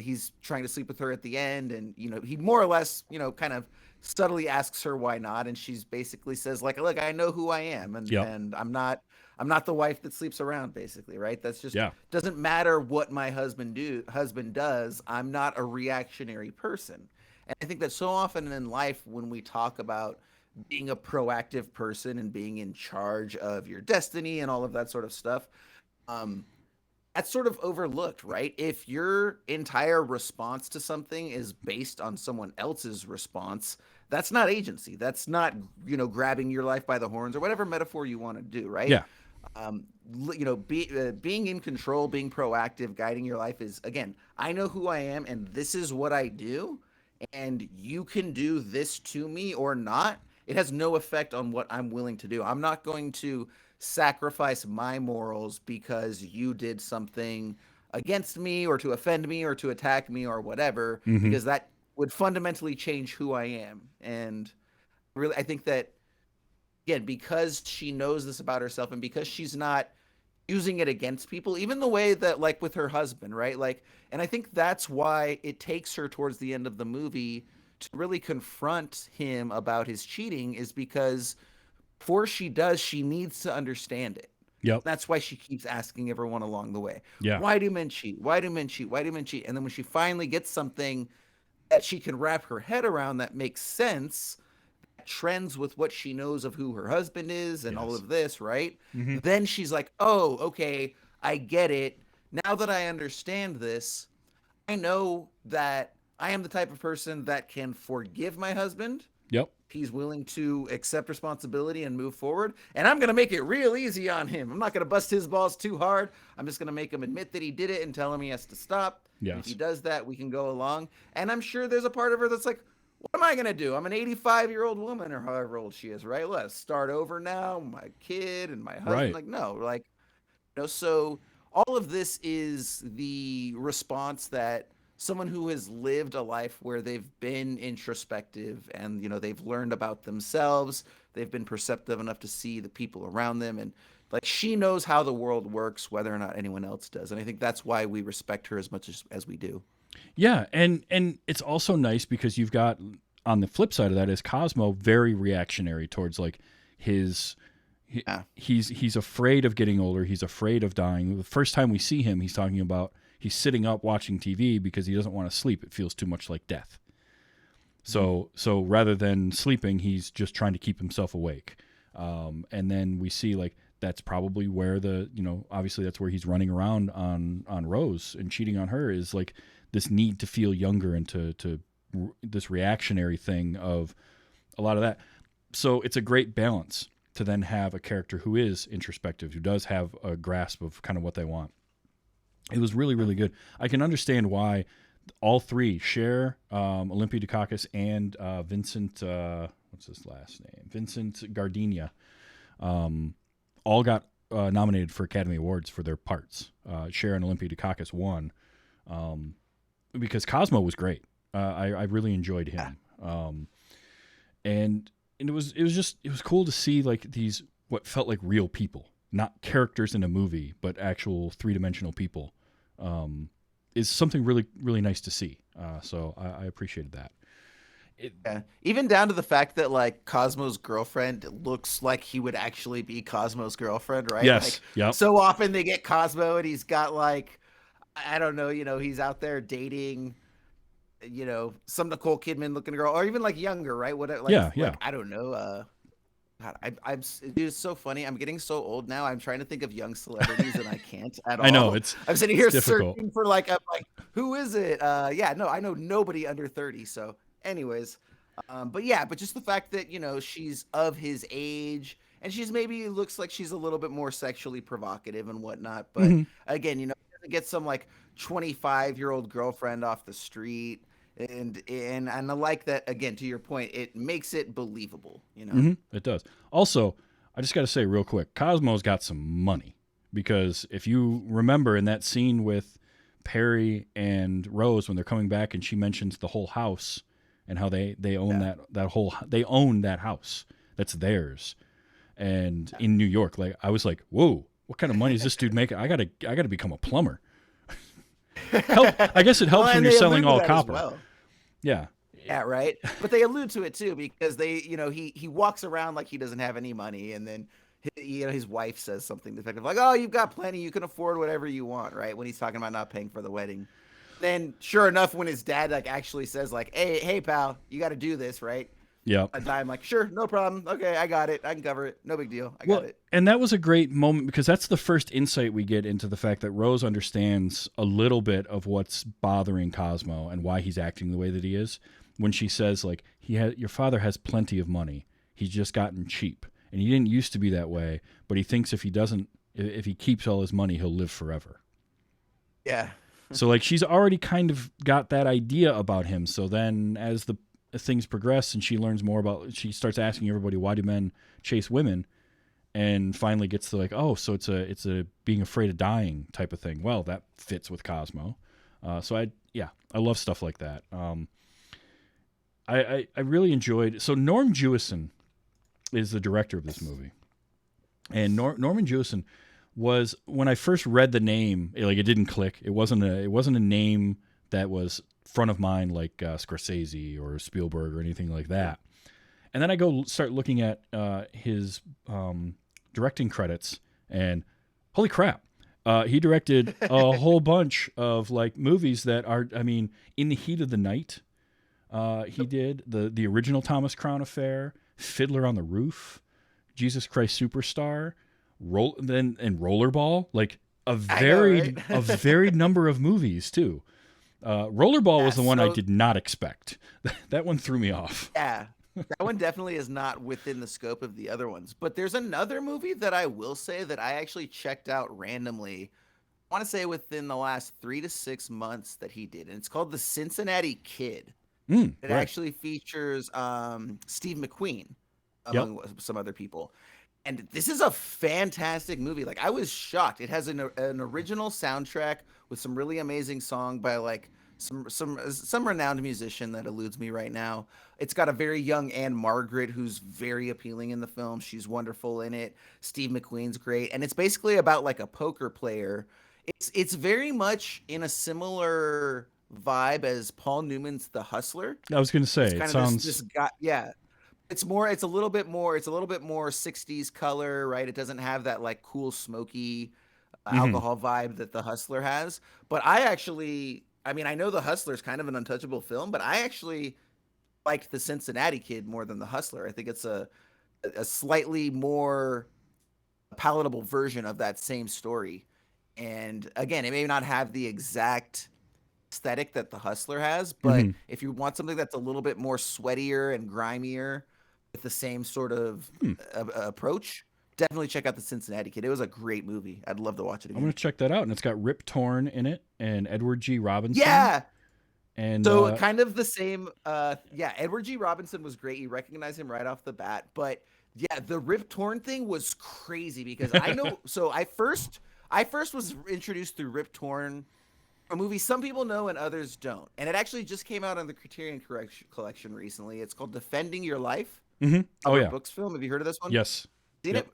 he's trying to sleep with her at the end, and, he more or less, kind of subtly asks her why not, and she's basically says like, look, I know who I am, and I'm not the wife that sleeps around, basically, right? That's just doesn't matter what my husband does. I'm not a reactionary person. And I think that so often in life, when we talk about being a proactive person and being in charge of your destiny and all of that sort of stuff, that's sort of overlooked, right? If your entire response to something is based on someone else's response, that's not agency. That's not, grabbing your life by the horns or whatever metaphor you want to do, right?
Yeah.
Being in control, being proactive, guiding your life is, again, I know who I am and this is what I do, and you can do this to me or not. It has no effect on what I'm willing to do. I'm not going to sacrifice my morals because you did something against me or to offend me or to attack me or whatever, mm-hmm. because that would fundamentally change who I am. And really, I think that, again, because she knows this about herself and because she's not using it against people, even the way that, like, with her husband, right? Like, and I think that's why it takes her towards the end of the movie to really confront him about his cheating, is because before she does, she needs to understand it.
Yep.
That's why she keeps asking everyone along the way.
Yeah.
Why do men cheat? Why do men cheat? Why do men cheat? And then when she finally gets something that she can wrap her head around that makes sense, that trends with what she knows of who her husband is and all of this, right? Mm-hmm. Then she's like, oh, okay, I get it. Now that I understand this, I know that I am the type of person that can forgive my husband.
Yep.
He's willing to accept responsibility and move forward. And I'm going to make it real easy on him. I'm not going to bust his balls too hard. I'm just going to make him admit that he did it and tell him he has to stop. And if he
Yes.
does that, we can go along. And I'm sure there's a part of her that's like, what am I going to do? I'm an 85-year-old woman or however old she is, right? Let's start over now. My kid and my husband.
Right.
Like, no, like, so all of this is the response that someone who has lived a life where they've been introspective and they've learned about themselves, they've been perceptive enough to see the people around them, and like she knows how the world works whether or not anyone else does. And I think that's why we respect her as much as we do.
Yeah, and it's also nice because you've got on the flip side of that is Cosmo very reactionary towards like his
Yeah.
he's afraid of getting older, he's afraid of dying. The first time we see him, he's talking about he's sitting up watching TV because he doesn't want to sleep. It feels too much like death. So rather than sleeping, he's just trying to keep himself awake. And then we see like that's probably where obviously that's where he's running around on Rose and cheating on her, is like this need to feel younger and to this reactionary thing of a lot of that. So it's a great balance to then have a character who is introspective, who does have a grasp of kind of what they want. It was really, really good. I can understand why all three, Cher, Olympia Dukakis, and Vincent, what's his last name? Vincent Gardenia, all got nominated for Academy Awards for their parts. Cher and Olympia Dukakis won because Cosmo was great. I really enjoyed him. And it was cool to see like these what felt like real people, not characters in a movie, but actual three-dimensional people. Is something really, really nice to see. So I appreciated that.
Yeah. Even down to the fact that like Cosmo's girlfriend looks like he would actually be Cosmo's girlfriend, right?
Yes.
Like,
Yep.
so often they get Cosmo and he's got like, I don't know, he's out there dating, some Nicole Kidman looking girl, or even like younger, right? What? Like,
Yeah.
like, I don't know. God, it's so funny. I'm getting so old now. I'm trying to think of young celebrities and I can't at all.
I know
I'm sitting here
difficult.
searching for like, I'm like, who is it? Yeah, no, I know nobody under 30. So, anyways, but just the fact that she's of his age and she's maybe looks like she's a little bit more sexually provocative and whatnot. But again, he doesn't get some like 25-year-old girlfriend off the street. And I like that, again, to your point, it makes it believable,
It does. Also, I just got to say real quick, Cosmo's got some money, because if you remember in that scene with Perry and Rose when they're coming back and she mentions the whole house and how they own they own that house that's theirs, and in New York, like I was like, whoa, what kind of money is this dude making? I gotta become a plumber. I guess it helps when you're selling all copper.
Well.
Yeah.
Yeah, right. But they allude to it too, because they, he walks around like he doesn't have any money, and then his wife says something defective like, "Oh, you've got plenty, you can afford whatever you want," right? When he's talking about not paying for the wedding. Then, sure enough, when his dad like actually says like, "Hey, pal, you got to do this," right?
Yeah.
I'm like, sure, no problem. Okay, I got it. I can cover it. No big deal. I got it.
And that was a great moment because that's the first insight we get into the fact that Rose understands a little bit of what's bothering Cosmo and why he's acting the way that he is. When she says like, your father has plenty of money. He's just gotten cheap. And he didn't used to be that way, but he thinks if he keeps all his money, he'll live forever.
Yeah.
So like she's already kind of got that idea about him. So then as things progress and she learns more she starts asking everybody, why do men chase women, and finally gets to like, oh, so it's a being afraid of dying type of thing. Well, that fits with Cosmo. So I love stuff like that. I really enjoyed. So Norm Jewison is the director of this movie, and Norman Jewison was, when I first read the name, it didn't click. It wasn't a name that was front of mind like Scorsese or Spielberg or anything like that. And then I start looking at his directing credits, and holy crap, he directed a whole bunch of like movies that are, In the Heat of the Night. He did the original Thomas Crown Affair, Fiddler on the Roof, Jesus Christ Superstar, and Rollerball, like a varied number of movies too. Rollerball was the one I did not expect. That one threw me off.
Yeah, that one definitely is not within the scope of the other ones. But there's another movie that I will say that I actually checked out randomly want to say within the last 3 to 6 months that he did, and it's called The Cincinnati Kid. It
Right.
actually features Steve McQueen
Yep.
among some other people. And this is a fantastic movie. Like I was shocked. It has an original soundtrack with some really amazing song by like some renowned musician that eludes me right now. It's got a very young Anne Margaret who's very appealing in the film. She's wonderful in it. Steve McQueen's great, and it's basically about like a poker player. It's very much in a similar vibe as Paul Newman's The Hustler.
I was going to say,
It's
it
kind of
sounds.
this guy, yeah. It's a little bit more 60s color, right? It doesn't have that like cool smoky
Mhm.
alcohol vibe that The Hustler has. But I know The Hustler's kind of an untouchable film, but I actually like The Cincinnati Kid more than The Hustler. I think it's a slightly more palatable version of that same story. And again, it may not have the exact aesthetic that The Hustler has, but
Mhm.
if you want something that's a little bit more sweatier and grimier with the same sort of
Hmm.
approach, definitely check out The Cincinnati Kid. It was a great movie. I'd love to watch it
I'm
again.
going to check that out. And it's got Rip Torn in it and Edward G. Robinson.
Yeah.
And
So kind of the same. Yeah, Edward G. Robinson was great. You recognize him right off the bat. But yeah, the Rip Torn thing was crazy because I know. So I first was introduced through Rip Torn, a movie some people know and others don't, and it actually just came out on the Criterion Collection recently. It's called Defending Your Life.
Mhm. Oh,
Albert
yeah.
Brooks film. Have you heard of this one?
Yes.
Seen
Yep.
it?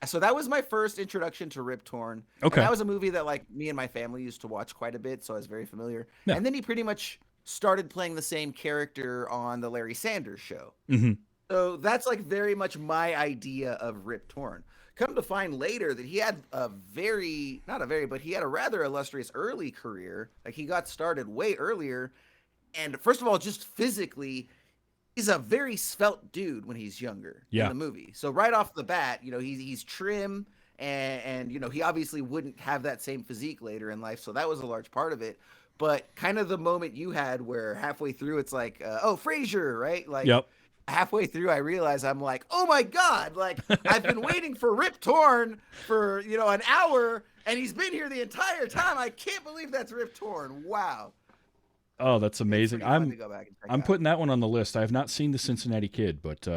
So that was my first introduction to Rip Torn. And
Okay.
that was a movie that like me and my family used to watch quite a bit, so I was very familiar.
Yeah.
And then he pretty much started playing the same character on the Larry Sanders Show.
Mhm.
So that's like very much my idea of Rip Torn. Come to find later that he had but he had a rather illustrious early career. Like he got started way earlier. And first of all, just physically, he's a very svelte dude when he's younger
Yeah.
in the movie. So right off the bat, he's trim and he obviously wouldn't have that same physique later in life. So that was a large part of it. But kind of the moment you had where halfway through it's like, oh, Frasier, right? Like
Yep.
halfway through I realize I'm like, oh my God, like I've been waiting for Rip Torn for, an hour and he's been here the entire time. I can't believe that's Rip Torn. Wow.
Oh, that's amazing.
Pretty fun to go back and check
I'm
out.
putting that one on the list. I have not seen The Cincinnati Kid, but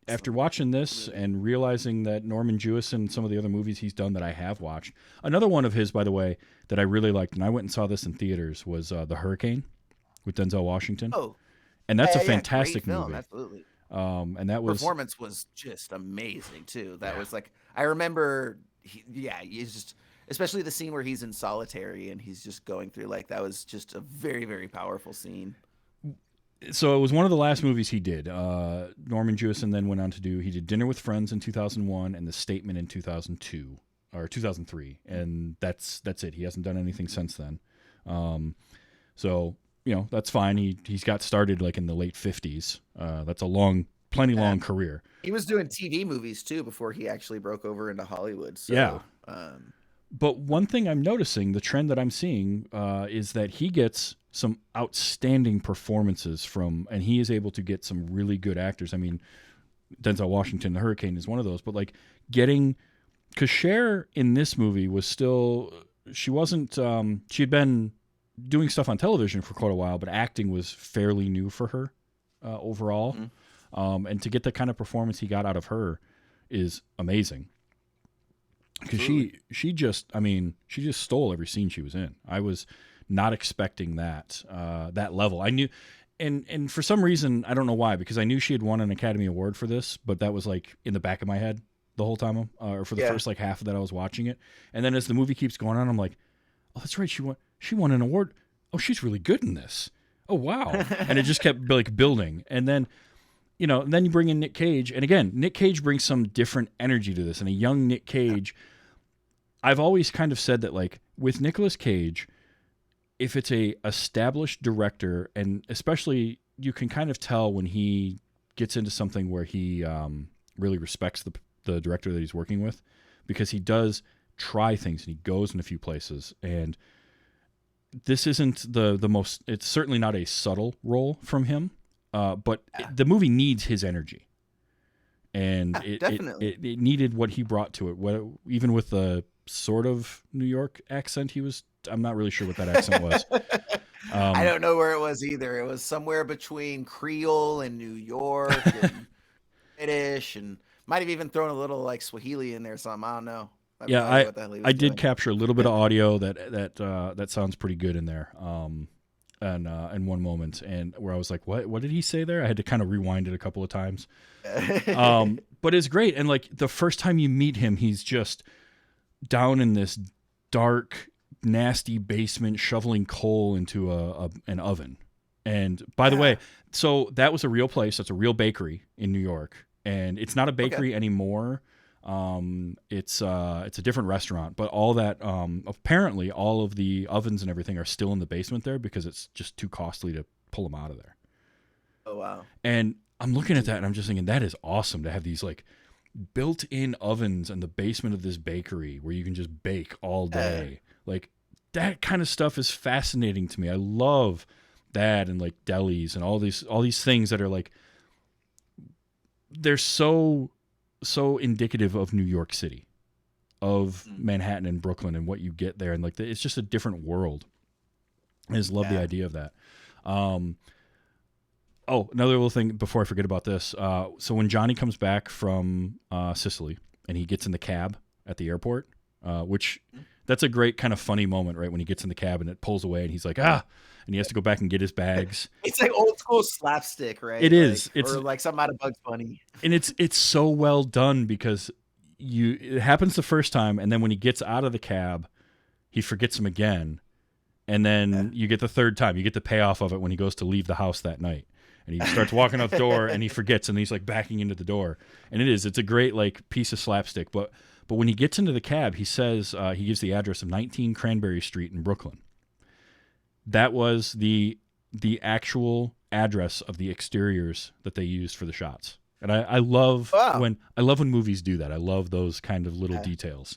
after watching this and realizing that Norman Jewison and some of the other movies he's done that I have watched, another one of his, by the way, that I really liked, and I went and saw this in theaters, was The Hurricane with Denzel Washington.
Oh,
And that's a
yeah,
fantastic
great film,
movie.
absolutely.
And that was
Performance was just amazing too. That was like I remember. He's just, especially the scene where he's in solitary and he's just going through like that was just a very very powerful scene.
so it was one of the last movies he did. Norman Jewison then went on to he did Dinner with Friends in 2001 and The Statement in 2002 or 2003, and that's it. He hasn't done anything since then. So that's fine. He's got started like in the late 50s. That's a plenty long career.
He was doing TV movies too before he actually broke over into Hollywood. So,
Yeah. But one thing I'm noticing, the trend that I'm seeing, is that he gets some outstanding performances and he is able to get some really good actors. I mean, Denzel Washington, The Hurricane is one of those, but like because Cher in this movie was still, she wasn't, she had been doing stuff on television for quite a while, but acting was fairly new for her overall.
Mm-hmm.
And to get the kind of performance he got out of her is amazing. Because she just stole every scene she was in. I was not expecting that level. I knew, and for some reason I don't know why, because I knew she had won an Academy Award for this, but that was like in the back of my head the whole time, or for the first like half of that I was watching it. And then as the movie keeps going on, I'm like, oh, that's right, she won an award. Oh, she's really good in this. Oh wow, and it just kept like building, and then. Then you bring in Nick Cage. And again, Nick Cage brings some different energy to this. And a young Nick Cage, I've always kind of said that, like, with Nicolas Cage, if it's a established director, and especially you can kind of tell when he gets into something where he really respects the director that he's working with, because he does try things and he goes in a few places. And this isn't the most, it's certainly not a subtle role from him. But the movie needs his energy, and
Yeah,
it,
definitely.
it needed what he brought to it. What, even with the sort of New York accent he was, I'm not really sure what that accent was.
I don't know where it was either. It was somewhere between Creole and New York and British, and might have even thrown a little like Swahili in there. Or something. I don't know. I have
Yeah,
no idea what the hell he
I
was
did
doing.
capture a little bit of audio that sounds pretty good in there. And in one moment, and where I was like, what did he say there? I had to kind of rewind it a couple of times. But it's great. And like the first time you meet him, he's just down in this dark, nasty basement shoveling coal into an oven. And by the way, so that was a real place. That's a real bakery in New York, and it's not a bakery anymore. It's a different restaurant, but all that, apparently all of the ovens and everything are still in the basement there because it's just too costly to pull them out of there.
Oh, wow.
And I'm looking at that and I'm just thinking that is awesome to have these like built-in ovens in the basement of this bakery where you can just bake all day. Like that kind of stuff is fascinating to me. I love that, and like delis and all these things that are like, they're so indicative of New York City, of Manhattan and Brooklyn and what you get there. And like, it's just a different world. I just love the idea of that. Oh, another little thing before I forget about this. So when Johnny comes back from Sicily and he gets in the cab at the airport, which that's a great kind of funny moment, right? When he gets in the cab and it pulls away and he's like, and he has to go back and get his bags.
It's like old school slapstick, right?
It is.
Like, or like something out of Bugs Bunny.
And it's so well done because it happens the first time, and then when he gets out of the cab, he forgets him again. And then you get the third time. You get the payoff of it when he goes to leave the house that night. And he starts walking out the door and he forgets, and he's like backing into the door. And it's a great like piece of slapstick. But when he gets into the cab, he says, he gives the address of 19 Cranberry Street in Brooklyn. That was the actual address of the exteriors that they used for the shots. And I love when movies do that. I love those kind of little details.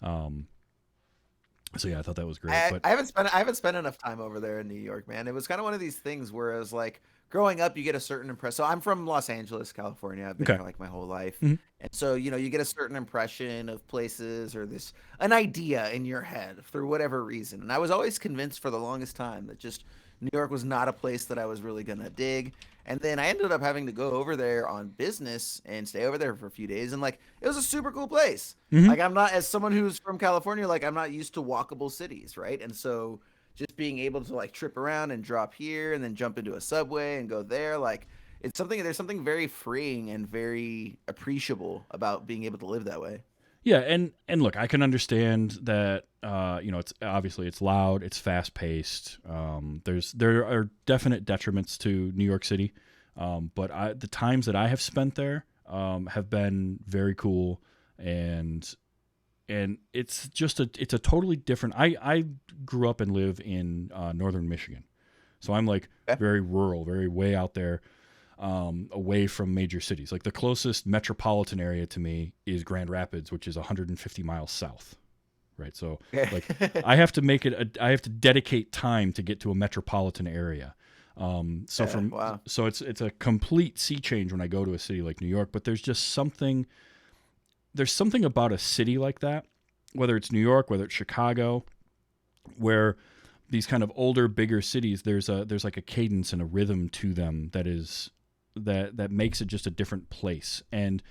So yeah, I thought that was great.
I haven't spent enough time over there in New York, man. It was kind of one of these things where it was like growing up, you get a certain impression. So I'm from Los Angeles, California. I've been here like my whole life, and so you get a certain impression of places or an idea in your head through whatever reason. And I was always convinced for the longest time that just New York was not a place that I was really gonna dig. And then I ended up having to go over there on business and stay over there for a few days. And like, it was a super cool place. Like, I'm not, as someone who's from California, like I'm not used to walkable cities, right? And so just being able to like trip around and drop here and then jump into a subway and go there, like there's something very freeing and very appreciable about being able to live that way.
Yeah, and look, I can understand that. It's obviously it's loud, it's fast paced. There are definite detriments to New York City, but the times that I have spent there have been very cool, and it's just it's a totally different. I grew up and live in northern Michigan, so I'm like very rural, very way out there. Away from major cities. Like the closest metropolitan area to me is Grand Rapids, which is 150 miles south. Right. So like I have to I have to dedicate time to get to a metropolitan area. So it's a complete sea change when I go to a city like New York, but there's something about a city like that, whether it's New York, whether it's Chicago, where these kind of older, bigger cities, there's like a cadence and a rhythm to them that makes it just a different place. And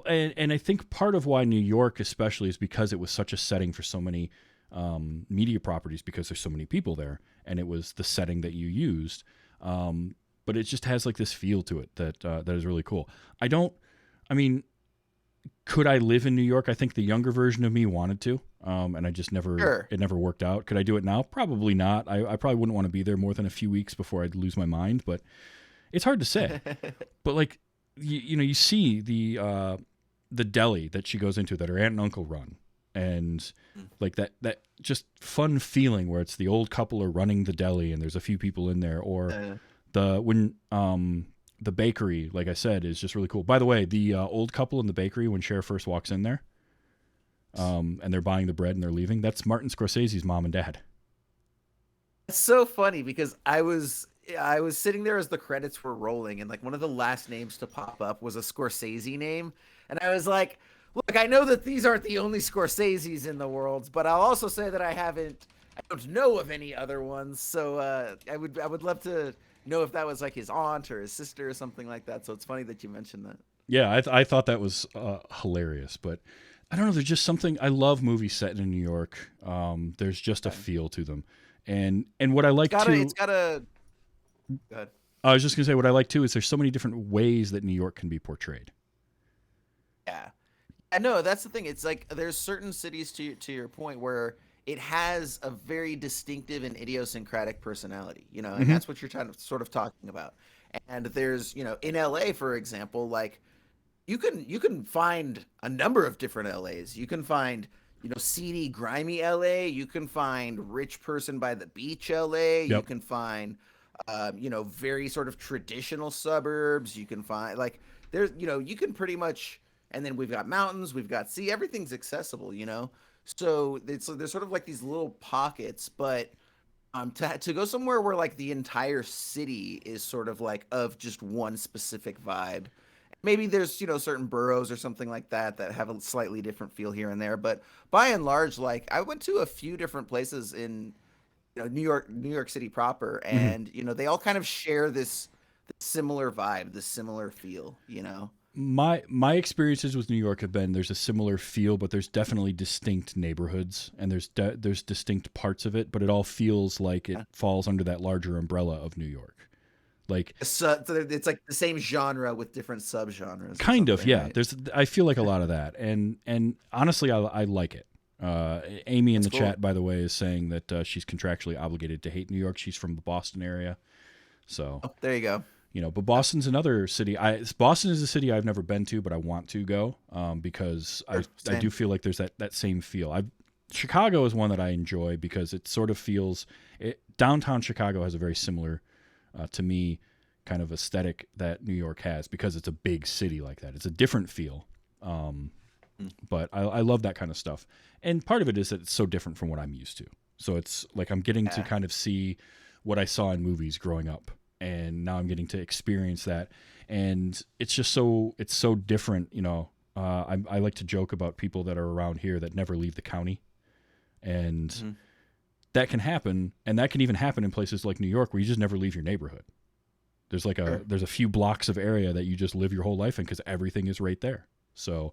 I think part of why New York especially is because it was such a setting for so many media properties, because there's so many people there, and it was the setting that you used. But it just has like this feel to it that is really cool. Could I live in New York? I think the younger version of me wanted to, and I just it never worked out. Could I do it now? Probably not. I probably wouldn't want to be there more than a few weeks before I'd lose my mind, but it's hard to say. But like, you see the deli that she goes into that her aunt and uncle run, and like that just fun feeling where it's the old couple are running the deli and there's a few people in there, or the bakery, like I said, is just really cool. By the way, the old couple in the bakery, when Cher first walks in there, and they're buying the bread and they're leaving, that's Martin Scorsese's mom and dad.
It's so funny because I was I was sitting there as the credits were rolling, and like one of the last names to pop up was a Scorsese name, and I was like, "Look, I know that these aren't the only Scorseses in the world, but I'll also say that I don't know of any other ones. So I would love to know if that was like his aunt or his sister or something like that. So it's funny that you mentioned that.
Yeah, I thought that was hilarious, but I don't know. There's just something. I love movies set in New York. There's just a feel to them, and what I like too.
It's got a. Go ahead.
I was just gonna say what I like too is there's so many different ways that New York can be portrayed.
Yeah. I know that's the thing. It's like there's certain cities to your point where it has a very distinctive and idiosyncratic personality, you know, and that's what you're trying to sort of talking about. And there's, you know, in LA, for example, like you can find a number of different LAs. You can find, you know, seedy, grimy LA. You can find rich person by the beach LA. You
Yep.
can find, you know, very sort of traditional suburbs. You can find like there's, you know, you can pretty much. And then we've got mountains, we've got sea, everything's accessible, you know? So there's sort of like these little pockets, but to go somewhere where like the entire city is sort of like of just one specific vibe. Maybe there's, you know, certain boroughs or something like that that have a slightly different feel here and there, but by and large, like I went to a few different places in, you know, New York City proper, and you know, they all kind of share this similar vibe, this similar feel, you know?
My experiences with New York have been there's a similar feel, but there's definitely distinct neighborhoods and there's distinct parts of it, but it all feels like it falls under that larger umbrella of New York. Like
So it's like the same genre with different subgenres.
kind of, yeah.
Right?
There's I feel like a lot of that, and honestly, I like it. Amy in the
cool.
chat, by the way, is saying that she's contractually obligated to hate New York. She's from the Boston area, so
Oh, there you go.
you know. But Boston's another city. Boston is a city I've never been to, but I want to go because I
Same.
do feel like there's that same feel. Chicago is one that I enjoy because it sort of feels downtown Chicago has a very similar to me kind of aesthetic that New York has because it's a big city like that. It's a different feel. But I love that kind of stuff. And part of it is that it's so different from what I'm used to. So it's like I'm getting to kind of see what I saw in movies growing up. And now I'm getting to experience that. And it's just it's so different. You know, I like to joke about people that are around here that never leave the county. And that can happen. And that can even happen in places like New York where you just never leave your neighborhood. There's like there's a few blocks of area that you just live your whole life in because everything is right there. So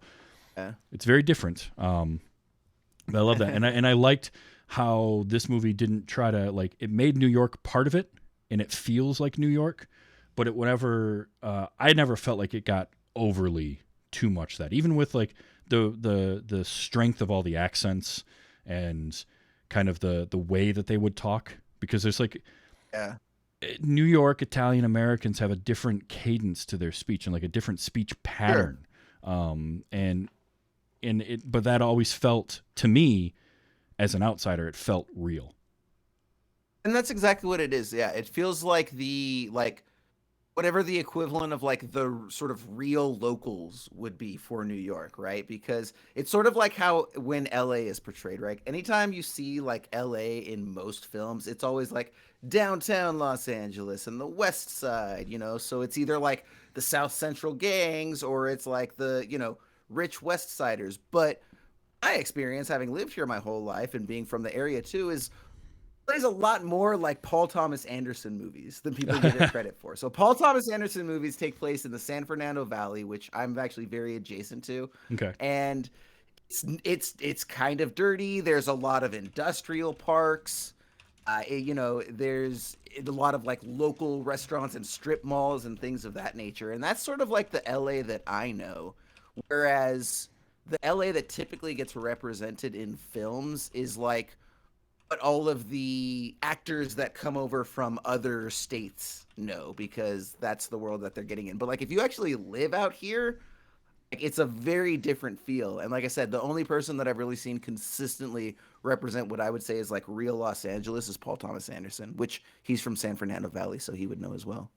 it's very different. But I love that. And I liked how this movie didn't try to like, it made New York part of it and it feels like New York, but I never felt like it got overly too much that even with like the strength of all the accents and kind of the way that they would talk, because there's like, New York Italian Americans have a different cadence to their speech and like a different speech pattern. But that always felt to me as an outsider, it felt real.
And that's exactly what it is. Yeah, it feels like whatever the equivalent of like the sort of real locals would be for New York, right? Because it's sort of like how when LA is portrayed, right? Anytime you see like LA in most films, it's always like downtown Los Angeles and the West Side, you know? So it's either like the South Central gangs or it's like the, you know, rich West Siders. But my experience, having lived here my whole life and being from the area too, is plays a lot more like Paul Thomas Anderson movies than people give it credit for. So Paul Thomas Anderson movies take place in the San Fernando Valley, which I'm actually very adjacent to.
Okay.
And it's kind of dirty. There's a lot of industrial parks. You know, there's a lot of like local restaurants and strip malls and things of that nature. And that's sort of like the LA that I know. Whereas the LA that typically gets represented in films is like what all of the actors that come over from other states know, because that's the world that they're getting in. But like if you actually live out here, like, it's a very different feel. And like I said, the only person that I've really seen consistently represent what I would say is like real Los Angeles is Paul Thomas Anderson, which he's from San Fernando Valley, so he would know as well.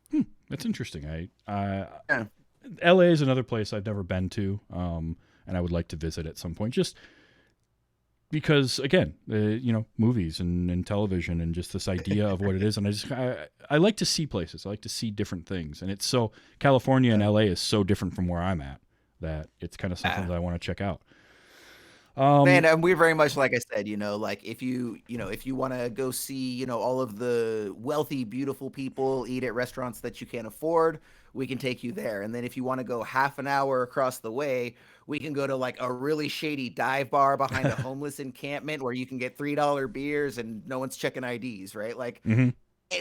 That's interesting. LA is another place I've never been to, and I would like to visit at some point. Just because again, movies and television and just this idea of what it is, and I like to see places. I like to see different things, and it's so California and LA is so different from where I'm at that it's kind of something that I want to check out.
Man, and we're very much like I said, like if you want to go see, all of the wealthy, beautiful people eat at restaurants that you can't afford, we can take you there. And then if you want to go half an hour across the way, we can go to like a really shady dive bar behind a homeless encampment where you can get $3 beers and no one's checking IDs, right? Like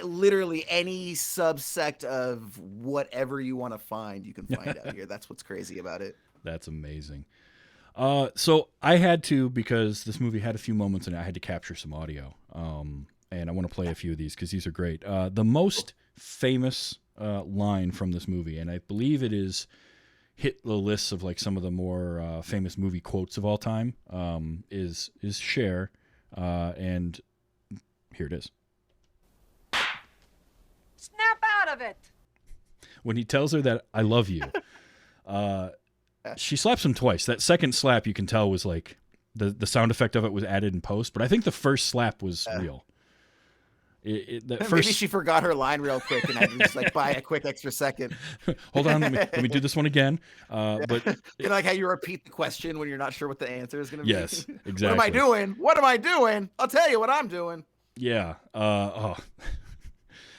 literally any subsect of whatever you want to find, you can find out here. That's what's crazy about it.
That's amazing. So I had to, because this movie had a few moments in it, I had to capture some audio. And I want to play a few of these because these are great. The most famous line from this movie, and I believe it is hit the lists of like some of the more famous movie quotes of all time, is Cher. And here it is.
Snap out of it.
When he tells her that I love you, she slaps him twice. That second slap, you can tell, was like the sound effect of it was added in post, but I think the first slap was real.
Maybe she forgot her line real quick, and I just like buy a quick extra second.
Hold on, let me do this one again. But
like how you repeat the question when you're not sure what the answer is going to be.
Yes, exactly.
What am I doing? What am I doing? I'll tell you what I'm doing.
Yeah.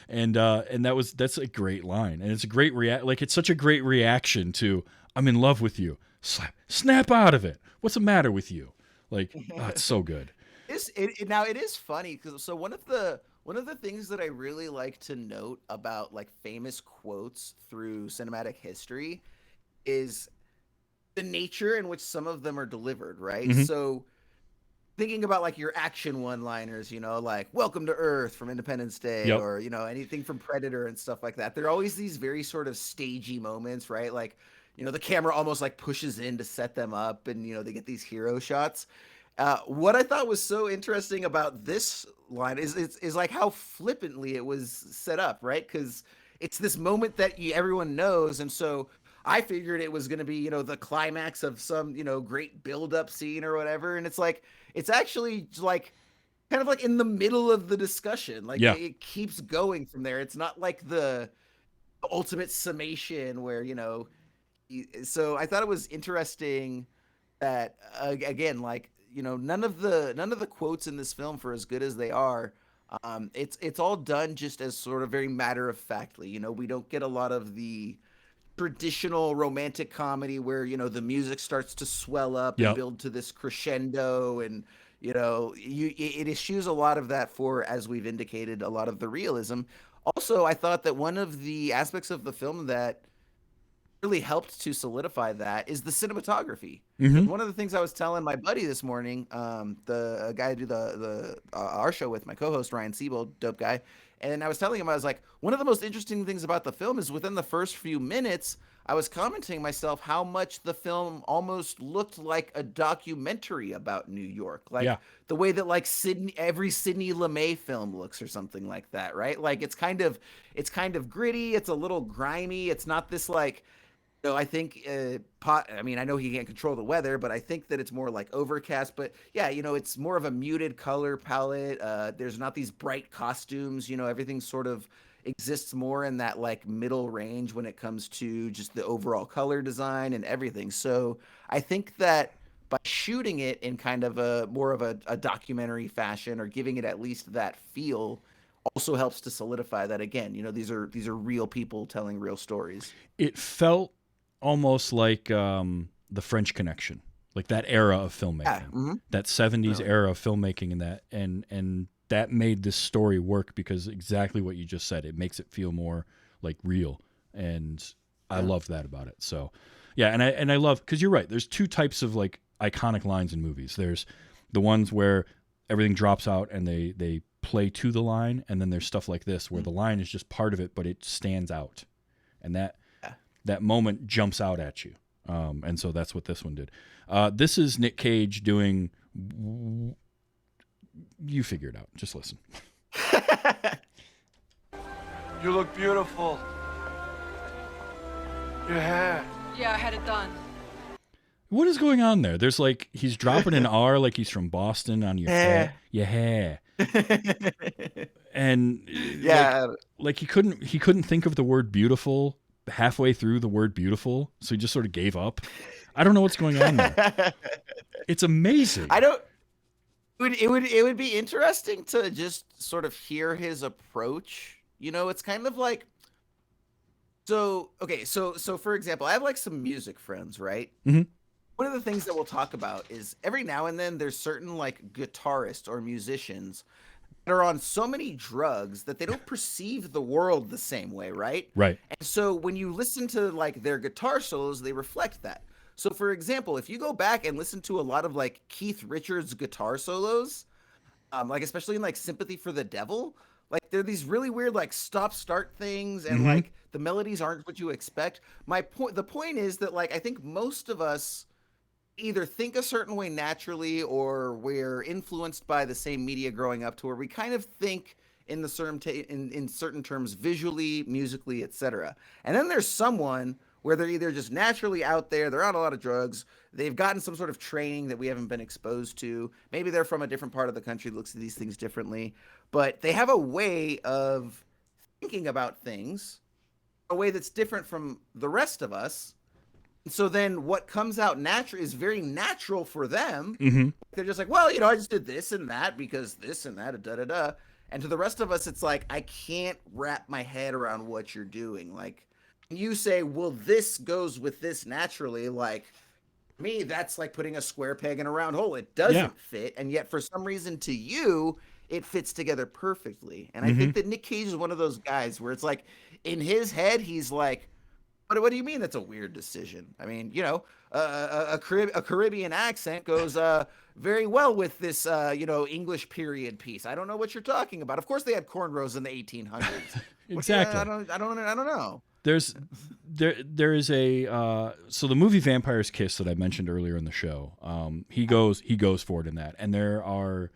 And that's a great line, and it's a great it's such a great reaction to I'm in love with you. Snap out of it. What's the matter with you? Like, it's so good.
Now it is funny because one of the things that I really like to note about like famous quotes through cinematic history is the nature in which some of them are delivered, right?
Mm-hmm.
So thinking about like your action one-liners, like Welcome to Earth from Independence Day,
yep.
or, anything from Predator and stuff like that. There are always these very sort of stagey moments, right? Like, the camera almost like pushes in to set them up and, they get these hero shots. What I thought was so interesting about this line is like how flippantly it was set up, right? Because it's this moment that everyone knows. And so I figured it was going to be, the climax of some, great build-up scene or whatever. And it's like, it's actually like kind of like in the middle of the discussion. Like it keeps going from there. It's not like the ultimate summation where, so I thought it was interesting that again, like, none of the quotes in this film, for as good as they are, it's all done just as sort of very matter of factly. We don't get a lot of the traditional romantic comedy where the music starts to swell up and build to this crescendo, and it eschews a lot of that for, as we've indicated, a lot of the realism. Also, I thought that one of the aspects of the film that really helped to solidify that is the cinematography.
Mm-hmm.
One of the things I was telling my buddy this morning, the guy I do the our show with, my co-host Ryan Siebold, dope guy, and I was telling him, I was like, one of the most interesting things about the film is within the first few minutes, I was commenting myself how much the film almost looked like a documentary about New York, like the way that like every Sidney Lumet film looks or something like that, right? Like it's kind of gritty, it's a little grimy, it's not this like. I think, I mean, I know he can't control the weather, but I think that it's more like overcast. But yeah, it's more of a muted color palette. There's not these bright costumes. Everything sort of exists more in that like middle range when it comes to just the overall color design and everything. So I think that by shooting it in kind of a more of a documentary fashion, or giving it at least that feel, also helps to solidify that again. These are real people telling real stories.
It felt almost like the French Connection, like that era of filmmaking, that 70s era of filmmaking, and that made this story work because exactly what you just said. It makes it feel more like real, and I love that about it. So, yeah, and I love, because you're right. There's two types of like iconic lines in movies. There's the ones where everything drops out and they play to the line, and then there's stuff like this where the line is just part of it, but it stands out, and that moment jumps out at you. And so that's what this one did. This is Nick Cage doing... You figure it out. Just listen.
You look beautiful. Your hair.
Yeah, I had it done.
What is going on there? There's like he's dropping an R like he's from Boston on your head. Yeah. And
Yeah.
like he couldn't think of the word beautiful halfway through the word beautiful, so he just sort of gave up. I don't know what's going on there. It's amazing.
I don't. It would be interesting to just sort of hear his approach. You know, it's kind of like. So okay, so for example, I have like some music friends, right?
Mhm.
One of the things that we'll talk about is every now and then there's certain like guitarists or musicians that are on so many drugs that they don't perceive the world the same way, right?
Right.
And so when you listen to like their guitar solos, they reflect that. So for example, if you go back and listen to a lot of like Keith Richards guitar solos, like especially in like Sympathy for the Devil, like they're these really weird like stop start things and like the melodies aren't what you expect. The point is that like I think most of us either think a certain way naturally or we're influenced by the same media growing up to where we kind of think in the in certain terms visually, musically, etc. And then there's someone where they're either just naturally out there, they're on a lot of drugs, they've gotten some sort of training that we haven't been exposed to. Maybe they're from a different part of the country that looks at these things differently, but they have a way of thinking about things, a way that's different from the rest of us. So then what comes out natural is very natural for them.
Mm-hmm.
They're just like, well, you know, I just did this and that because this and that, da da da. And to the rest of us, it's like, I can't wrap my head around what you're doing. Like, you say, well, this goes with this naturally. Like, me, that's like putting a square peg in a round hole. It doesn't fit. And yet, for some reason, to you, it fits together perfectly. And I think that Nick Cage is one of those guys where it's like, in his head, he's like, what do you mean that's a weird decision? I mean, you know, a Caribbean accent goes very well with this, you know, English period piece. I don't know what you're talking about. Of course, they had cornrows in the 1800s.
Exactly.
I don't know.
There is a so the movie Vampire's Kiss that I mentioned earlier in the show. He goes for it in that, and there are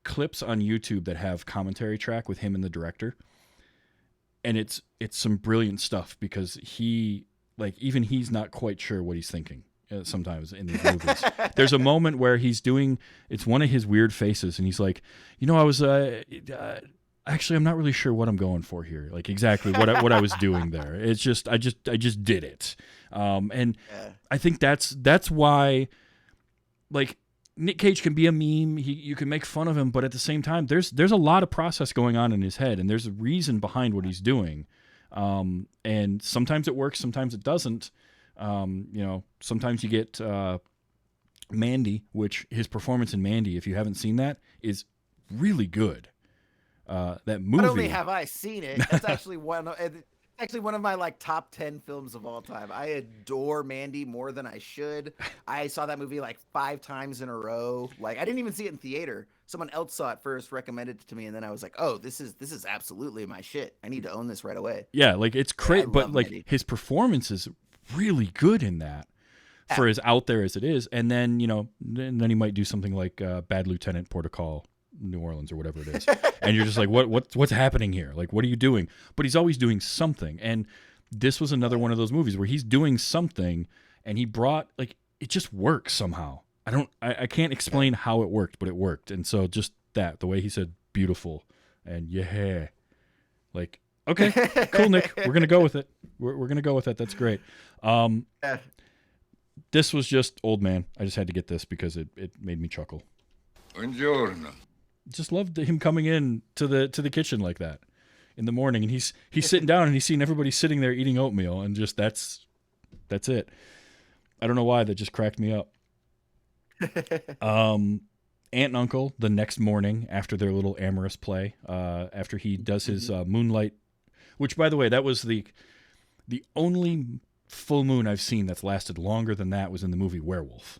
clips on YouTube that have commentary track with him and the director. And it's some brilliant stuff because he, like, even he's not quite sure what he's thinking sometimes in these movies. There's a moment where it's one of his weird faces, and he's like, you know, I was actually I'm not really sure what I'm going for here, like exactly what I was doing there. It's just I just did it, and I think that's why, like, Nick Cage can be a meme. You can make fun of him, but at the same time, there's a lot of process going on in his head, and there's a reason behind what he's doing. And sometimes it works, sometimes it doesn't. You know, sometimes you get Mandy, which his performance in Mandy, if you haven't seen that, is really good. That movie.
Not only have I seen it, it's actually one of my like top 10 films of all time. I adore Mandy more than I should. I saw that movie like 5 times in a row. Like, I didn't even see it in theater. Someone else saw it first, recommended it to me, and then I was like, oh, this is absolutely my shit. I need to own this right away.
Yeah, like it's great, but like
Mandy.
his performance is really good in that for as out there as it is. And then, you know, then he might do something like Bad Lieutenant Portugal, New Orleans, or whatever it is, and you're just like, what's happening here? Like, what are you doing? But he's always doing something, and this was another one of those movies where he's doing something, and he brought, like, it just works somehow. I can't explain how it worked, but it worked. And so just the way he said beautiful and yeah, like, okay, cool, Nick, we're gonna go with it. We're gonna go with it. That's great. This was just old man. I just had to get this because it made me chuckle.
Buongiorno.
Just loved him coming in to the kitchen like that in the morning, and he's sitting down and he's seeing everybody sitting there eating oatmeal, and just that's it. I don't know why, that just cracked me up. Aunt and uncle the next morning after their little amorous play, after he does his moonlight, which, by the way, that was the only full moon I've seen that's lasted longer than that was in the movie Werewolf.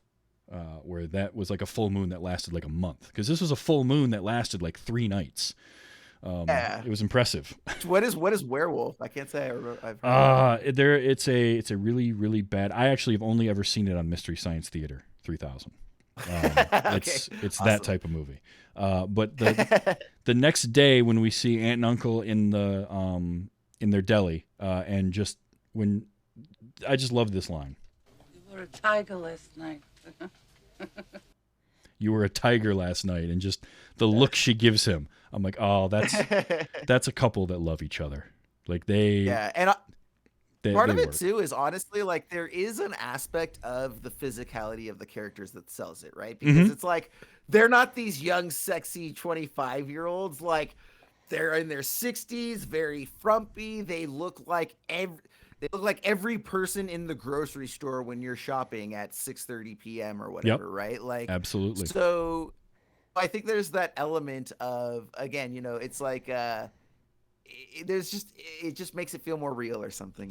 Where that was like a full moon that lasted like a month, because this was a full moon that lasted like 3 nights. It was impressive.
What is Werewolf? I can't say I've heard
it's a really, really bad. I actually have only ever seen it on Mystery Science Theater 3000. It's awesome. That type of movie. But the next day when we see Aunt and Uncle in their deli, and just when I just love this line.
What were a tiger last night.
You were a tiger last night, and just the look she gives him. I'm like, oh, that's a couple that love each other. Like
Yeah, and part
they
of it
work.
too is honestly like there is an aspect of the physicality of the characters that sells it, right? Because it's like they're not these young, sexy 25-year-olds. Like they're in their 60s, very frumpy. They look like every person in the grocery store when you're shopping at 6:30 p.m. or whatever, right? Like
Absolutely.
So I think there's that element of, again, it's like it just makes it feel more real or something,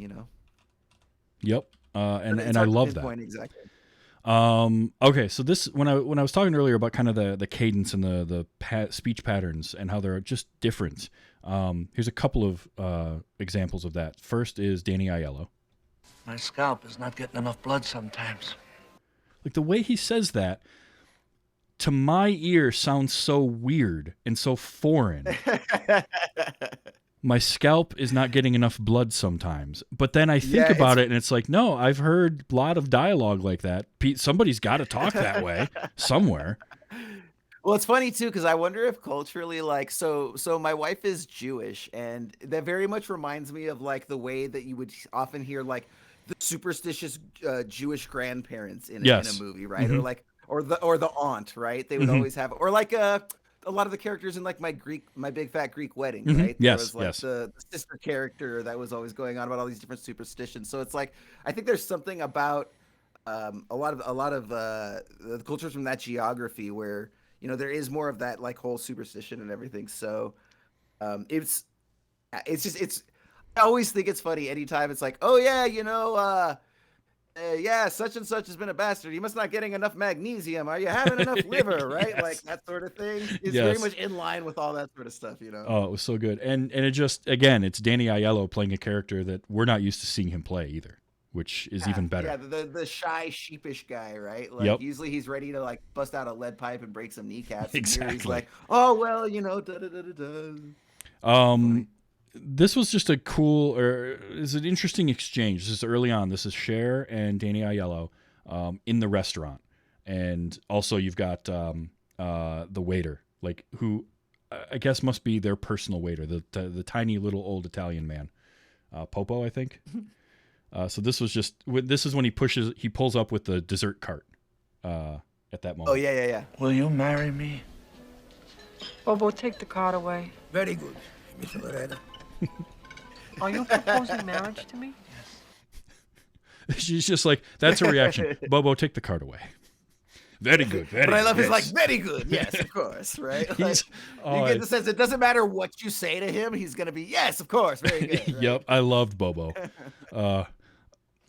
Yep. And
It's
I
hard to
love that.
pinpoint exactly.
Okay, so this when I was talking earlier about kind of the cadence and the speech patterns and how they're just different. Here's a couple of examples of that. First is Danny Aiello.
My scalp is not getting enough blood sometimes.
Like the way he says that to my ear sounds so weird and so foreign. My scalp is not getting enough blood sometimes. But then I think about it and it's like, no, I've heard a lot of dialogue like that. Somebody's got to talk that way somewhere.
Well, it's funny too, because I wonder if culturally, like, so my wife is Jewish, and that very much reminds me of like the way that you would often hear like the superstitious Jewish grandparents in a movie, right? Or like, or the aunt, right? They would always have, or like a lot of the characters in like my Big Fat Greek Wedding, right? There was like the sister character that was always going on about all these different superstitions. So it's like I think there's something about a lot of the cultures from that geography where there is more of that like whole superstition and everything. So it's I always think it's funny anytime it's like, oh yeah, yeah, such and such has been a bastard. He must not getting enough magnesium. Are you having enough liver? Right? Like that sort of thing is very much in line with all that sort of stuff,
Oh, it was so good. And it just, again, it's Danny Aiello playing a character that we're not used to seeing him play either, which is even better.
Yeah, the shy, sheepish guy, right? Like usually he's ready to like bust out a lead pipe and break some kneecaps.
Exactly.
And here he's like, oh well, da.
This was just a cool, or is an interesting exchange. This is early on. This is Cher and Danny Aiello in the restaurant, and also you've got the waiter, like who I guess must be their personal waiter, the tiny little old Italian man, Popo, I think. So this is when he pulls up with the dessert cart at that moment.
Oh yeah.
Will you marry me?
Bobo, take the card away.
Very good, Mr. Loretta.
Are you proposing marriage to me?
She's just like, that's her reaction. Bobo, take the card away. Very good. Very
But I love
good.
his like, very good. Yes, of course. Right. Like, you get the sense it doesn't matter what you say to him. He's going to be, yes, of course. Very good. Right?
Yep. I loved Bobo.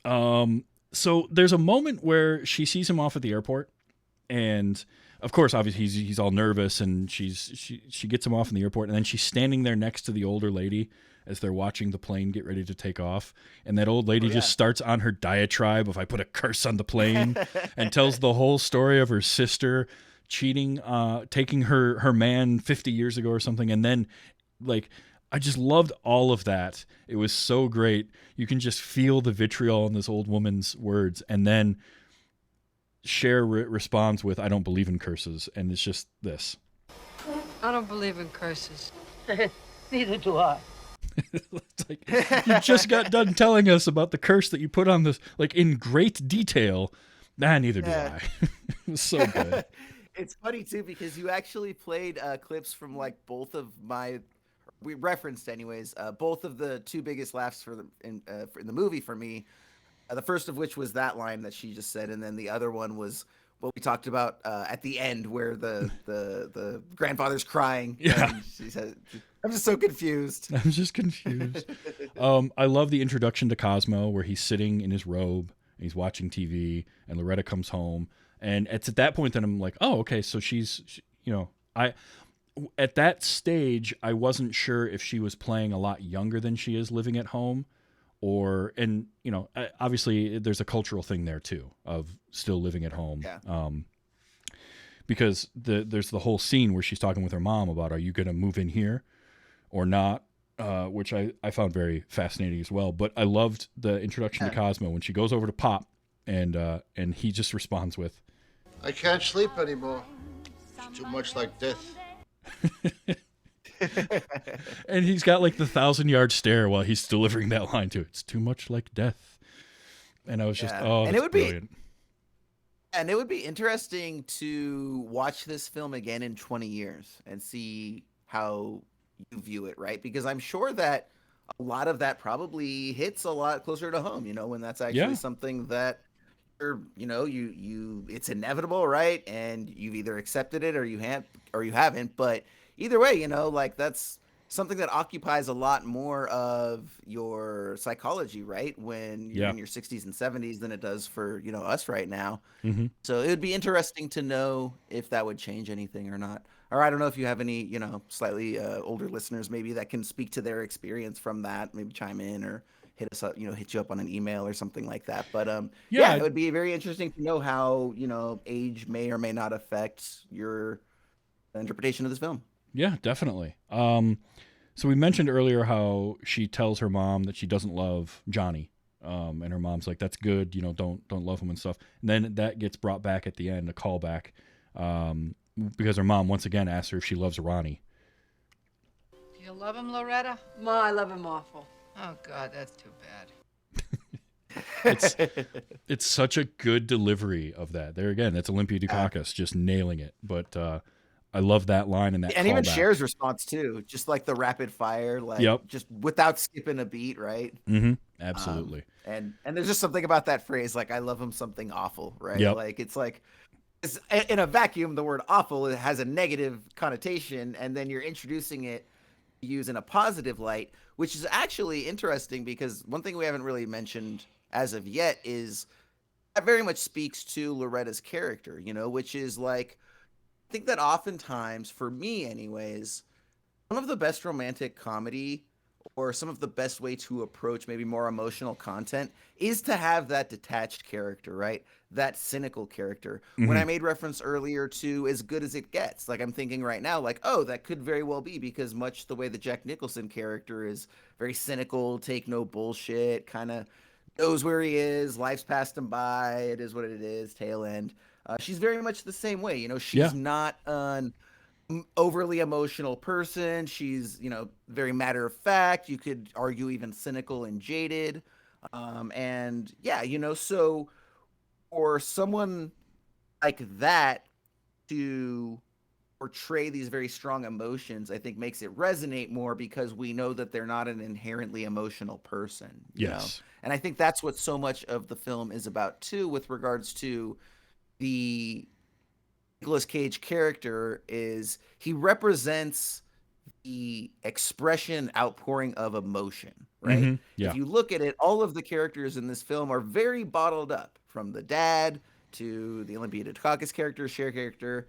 So there's a moment where she sees him off at the airport, and of course, obviously he's all nervous, and she gets him off in the airport, and then she's standing there next to the older lady as they're watching the plane get ready to take off, and that old lady just starts on her diatribe of I put a curse on the plane, and tells the whole story of her sister cheating, taking her man 50 years ago or something, and then like I just loved all of that. It was so great. You can just feel the vitriol in this old woman's words, and then Cher responds with, I don't believe in curses. And it's just this.
I don't believe in curses.
Neither do I.
It's like, you just got done telling us about the curse that you put on this, like in great detail. Neither do I. It was so good.
It's funny too, because you actually played clips from like we referenced anyways, both of the two biggest laughs in the movie for me. The first of which was that line that she just said, and then the other one was what we talked about at the end, where the grandfather's crying.
Yeah,
she said, "I'm just so confused."
I'm just confused. I love the introduction to Cosmo, where he's sitting in his robe and he's watching TV, and Loretta comes home, and it's at that point that I'm like, oh, okay, so at that stage I wasn't sure if she was playing a lot younger than she is living at home. And obviously there's a cultural thing there too of still living at home.
Yeah.
Because there's the whole scene where she's talking with her mom about, are you going to move in here or not? Which I found very fascinating as well. But I loved the introduction to Cosmo when she goes over to Pop and he just responds with,
I can't sleep anymore. It's too much like death.
and he's got like the 1,000-yard stare while he's delivering that line too. It's too much like death. And I was just, oh,
and
that's
it would
brilliant.
And it would be interesting to watch this film again in 20 years and see how you view it, right? Because I'm sure that a lot of that probably hits a lot closer to home, when that's actually something that it's inevitable, right? And you've either accepted it or you haven't. But either way, like that's something that occupies a lot more of your psychology, right? When you're in your 60s and 70s than it does for, us right now.
Mm-hmm.
So it would be interesting to know if that would change anything or not. Or I don't know if you have any, slightly older listeners maybe that can speak to their experience from that, maybe chime in or hit us up, hit you up on an email or something like that. But it would be very interesting to know how, age may or may not affect your interpretation of this film.
Yeah, definitely. So we mentioned earlier how she tells her mom that she doesn't love Johnny. And her mom's like, that's good, don't love him and stuff. And then that gets brought back at the end, a callback, because her mom once again asks her if she loves Ronnie.
Do you love him, Loretta? Ma, I love him awful. Oh, God, that's too bad.
It's such a good delivery of that. There again, that's Olympia Dukakis just nailing it. But I love that line and that
and even
callback.
Cher's response too, just like the rapid fire, like just without skipping a beat, right?
Mm-hmm. Absolutely.
And there's just something about that phrase, like I love him something awful, right?
Yep.
Like it's in a vacuum, the word awful, it has a negative connotation, and then you're introducing it used in a positive light, which is actually interesting because one thing we haven't really mentioned as of yet is that very much speaks to Loretta's character, which is like, I think that oftentimes, for me anyways, one of the best romantic comedy or some of the best way to approach maybe more emotional content is to have that detached character, right? That cynical character.
Mm-hmm.
When I made reference earlier to As Good as It Gets, like I'm thinking right now, like, oh, that could very well be because much the way the Jack Nicholson character is very cynical, take no bullshit, kind of knows where he is, life's passed him by, it is what it is, tail end. She's very much the same way. She's not an overly emotional person. She's, very matter of fact. You could argue even cynical and jaded. So for someone like that to portray these very strong emotions, I think makes it resonate more because we know that they're not an inherently emotional person. You know? And I think that's what so much of the film is about too, with regards to the Nicolas Cage character, is he represents the expression, outpouring of emotion, right?
Mm-hmm. Yeah.
If you look at it, all of the characters in this film are very bottled up, from the dad to the Olympia Dukakis character, Cher character.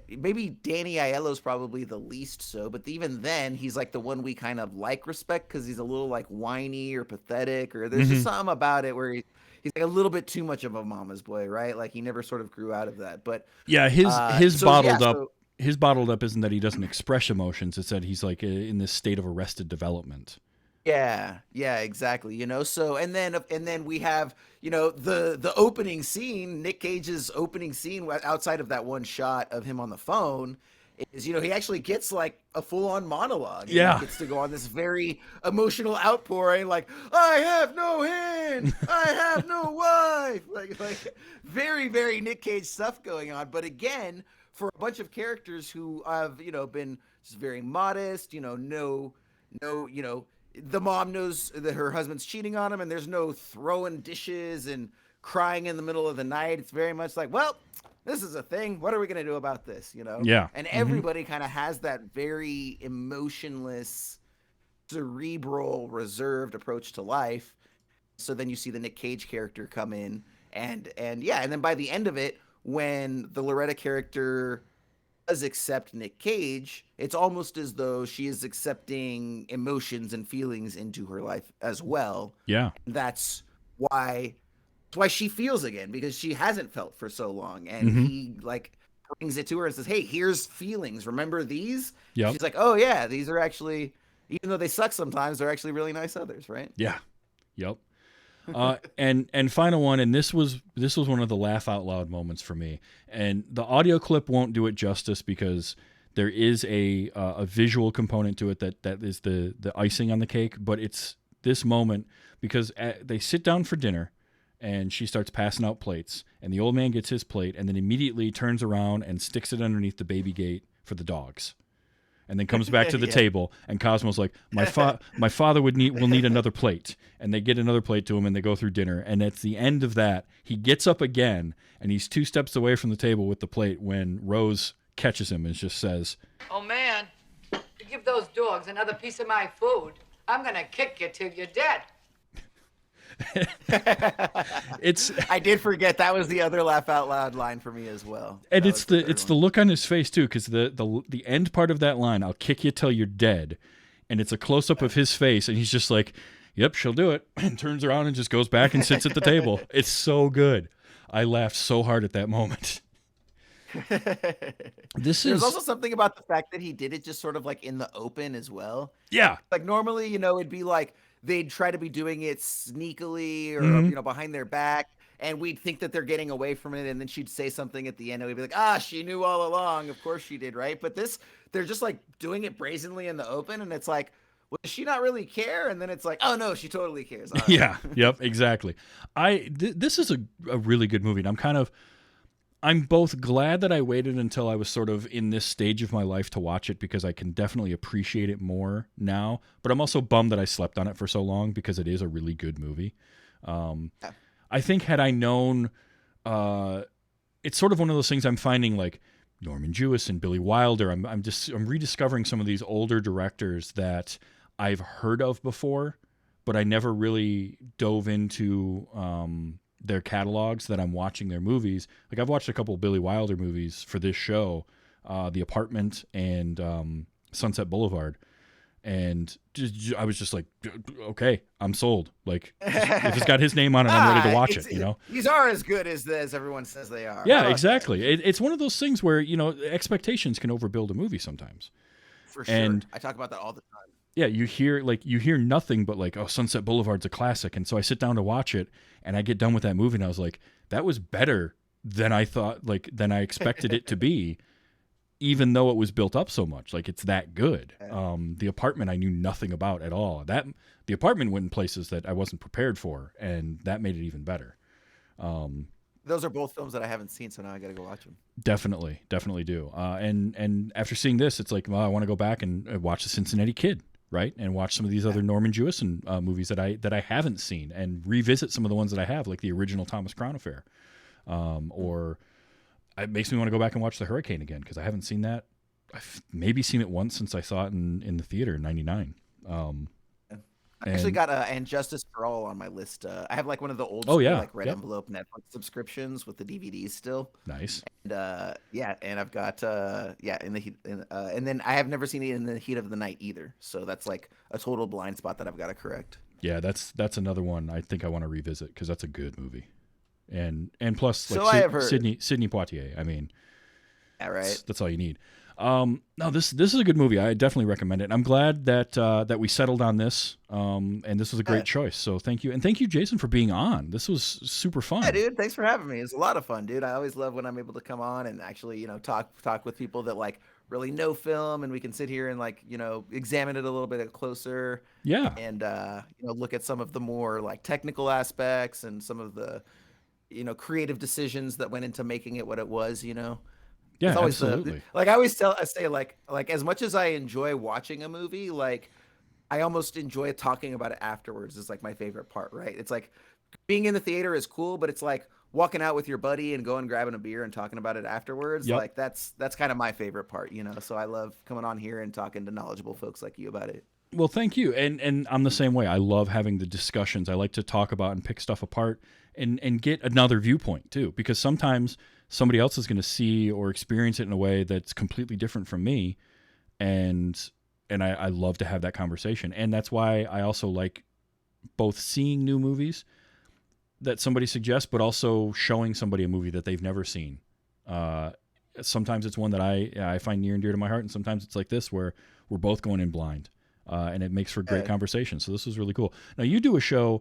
Maybe Danny Aiello's probably the least so, but even then, he's like the one we kind of respect because he's a little like whiny or pathetic, or there's just something about it where he's like a little bit too much of a mama's boy, right? Like he never sort of grew out of that. But
yeah, his bottled up isn't that he doesn't express emotions; it's that he's like in this state of arrested development.
Yeah, exactly. So and then we have, the opening scene, Nick Cage's opening scene outside of that one shot of him on the phone is, he actually gets like a full on monologue.
Yeah.
He gets to go on this very emotional outpouring, like, I have no hand, I have no wife, like very, very Nick Cage stuff going on. But again, for a bunch of characters who have, been just very modest, the mom knows that her husband's cheating on him, and there's no throwing dishes and crying in the middle of the night. It's very much like, well, this is a thing. What are we going to do about this?
Yeah.
And everybody kind of has that very emotionless, cerebral, reserved approach to life. So then you see the Nick Cage character come in and then by the end of it, when the Loretta character does accept Nick Cage, it's almost as though she is accepting emotions and feelings into her life as well.
Yeah.
That's why she feels again, because she hasn't felt for so long. And he like brings it to her and says, hey, here's feelings. Remember these?
Yep.
She's like, oh yeah, these are actually, even though they suck sometimes, they're actually really nice others, right?
Yeah. Yep. And final one, and this was one of the laugh out loud moments for me. And the audio clip won't do it justice because there is a visual component to it that is the icing on the cake. But it's this moment because they sit down for dinner, and she starts passing out plates, and the old man gets his plate, and then immediately turns around and sticks it underneath the baby gate for the dogs. And then comes back to the table, and Cosmo's like, my father will need another plate. And they get another plate to him, and they go through dinner. And at the end of that, he gets up again, and he's 2 steps away from the table with the plate when Rose catches him and just says,
Oh, man, you give those dogs another piece of my food, I'm going to kick you till you're dead.
I did forget that was the other laugh out loud line for me as well.
And
That
it's the look on his face too, because the end part of that line, "I'll kick you till you're dead," and it's a close up of his face, and he's just like, "Yep, she'll do it," and turns around and just goes back and sits at the table. It's so good. I laughed so hard at that moment.
There's also something about the fact that he did it just sort of like in the open as well.
Yeah.
Like normally, it'd be like they'd try to be doing it sneakily or behind their back, and we'd think that they're getting away from it, and then she'd say something at the end, and we'd be like, she knew all along. Of course she did, right? But they're just like doing it brazenly in the open, and it's like, well, does she not really care? And then it's like, oh no, she totally cares. All right.
Yeah. Yep. Exactly. This is a really good movie, and I'm both glad that I waited until I was sort of in this stage of my life to watch it because I can definitely appreciate it more now. But I'm also bummed that I slept on it for so long because it is a really good movie. I think had I known, it's sort of one of those things I'm finding like Norman Jewis and Billy Wilder. I'm rediscovering some of these older directors that I've heard of before, but I never really dove into their catalogs that I'm watching their movies. Like I've watched a couple of Billy Wilder movies for this show, The Apartment and Sunset Boulevard. And I was just like, okay, I'm sold. Like if it's got his name on it, I'm ready to watch it,
These are as good as everyone says they are.
Yeah, exactly. It's one of those things where, expectations can overbuild a movie sometimes.
For sure. And I talk about that all the time.
Yeah, you hear nothing but like, oh, Sunset Boulevard's a classic. And so I sit down to watch it and I get done with that movie and I was like, that was better than I thought, than I expected it to be, even though it was built up so much. Like it's that good. The Apartment I knew nothing about at all. The Apartment went in places that I wasn't prepared for, and that made it even better.
Those are both films that I haven't seen, so now I got to go watch them.
Definitely do. And after seeing this, it's like, well, I want to go back and watch The Cincinnati Kid, right? And watch some of these other Norman Jewison movies that I haven't seen, and revisit some of the ones that I have, like the original Thomas Crown Affair. Or it makes me want to go back and watch The Hurricane again because I haven't seen that. I've maybe seen it once since I saw it in the theater in '99.
I actually got And Justice for All on my list. I have like one of the old red envelope Netflix subscriptions with the DVDs still.
Nice.
And and I've got in the heat, and then I have never seen it in the heat of the night either. So that's like a total blind spot that I've got to correct.
Yeah, that's another one I think I want to revisit because that's a good movie. And plus, like
so I have heard.
Sidney Poitier. I mean,
yeah, right.
That's all you need. No, this is a good movie. I definitely recommend it. I'm glad that we settled on this. And this was a great choice. So thank you, and thank you, Jason, for being on. This was super fun.
Yeah, dude. Thanks for having me. It's a lot of fun, dude. I always love when I'm able to come on and actually, talk with people that like really know film, and we can sit here and like, examine it a little bit closer.
Yeah.
And look at some of the more like technical aspects and some of the, creative decisions that went into making it what it was.
Yeah,
it's always
absolutely.
Like I always say like as much as I enjoy watching a movie, like I almost enjoy talking about it afterwards is like my favorite part, right? It's like being in the theater is cool, but it's like walking out with your buddy and going grabbing a beer and talking about it afterwards.
Yep.
Like that's kind of my favorite part, So I love coming on here and talking to knowledgeable folks like you about it.
Well, thank you. And I'm the same way. I love having the discussions. I like to talk about and pick stuff apart and get another viewpoint too, because sometimes somebody else is going to see or experience it in a way that's completely different from me. And I love to have that conversation. And that's why I also like both seeing new movies that somebody suggests, but also showing somebody a movie that they've never seen. Sometimes it's one that I find near and dear to my heart. And sometimes it's like this, where we're both going in blind. And it makes for great conversation. So this was really cool. Now you do a show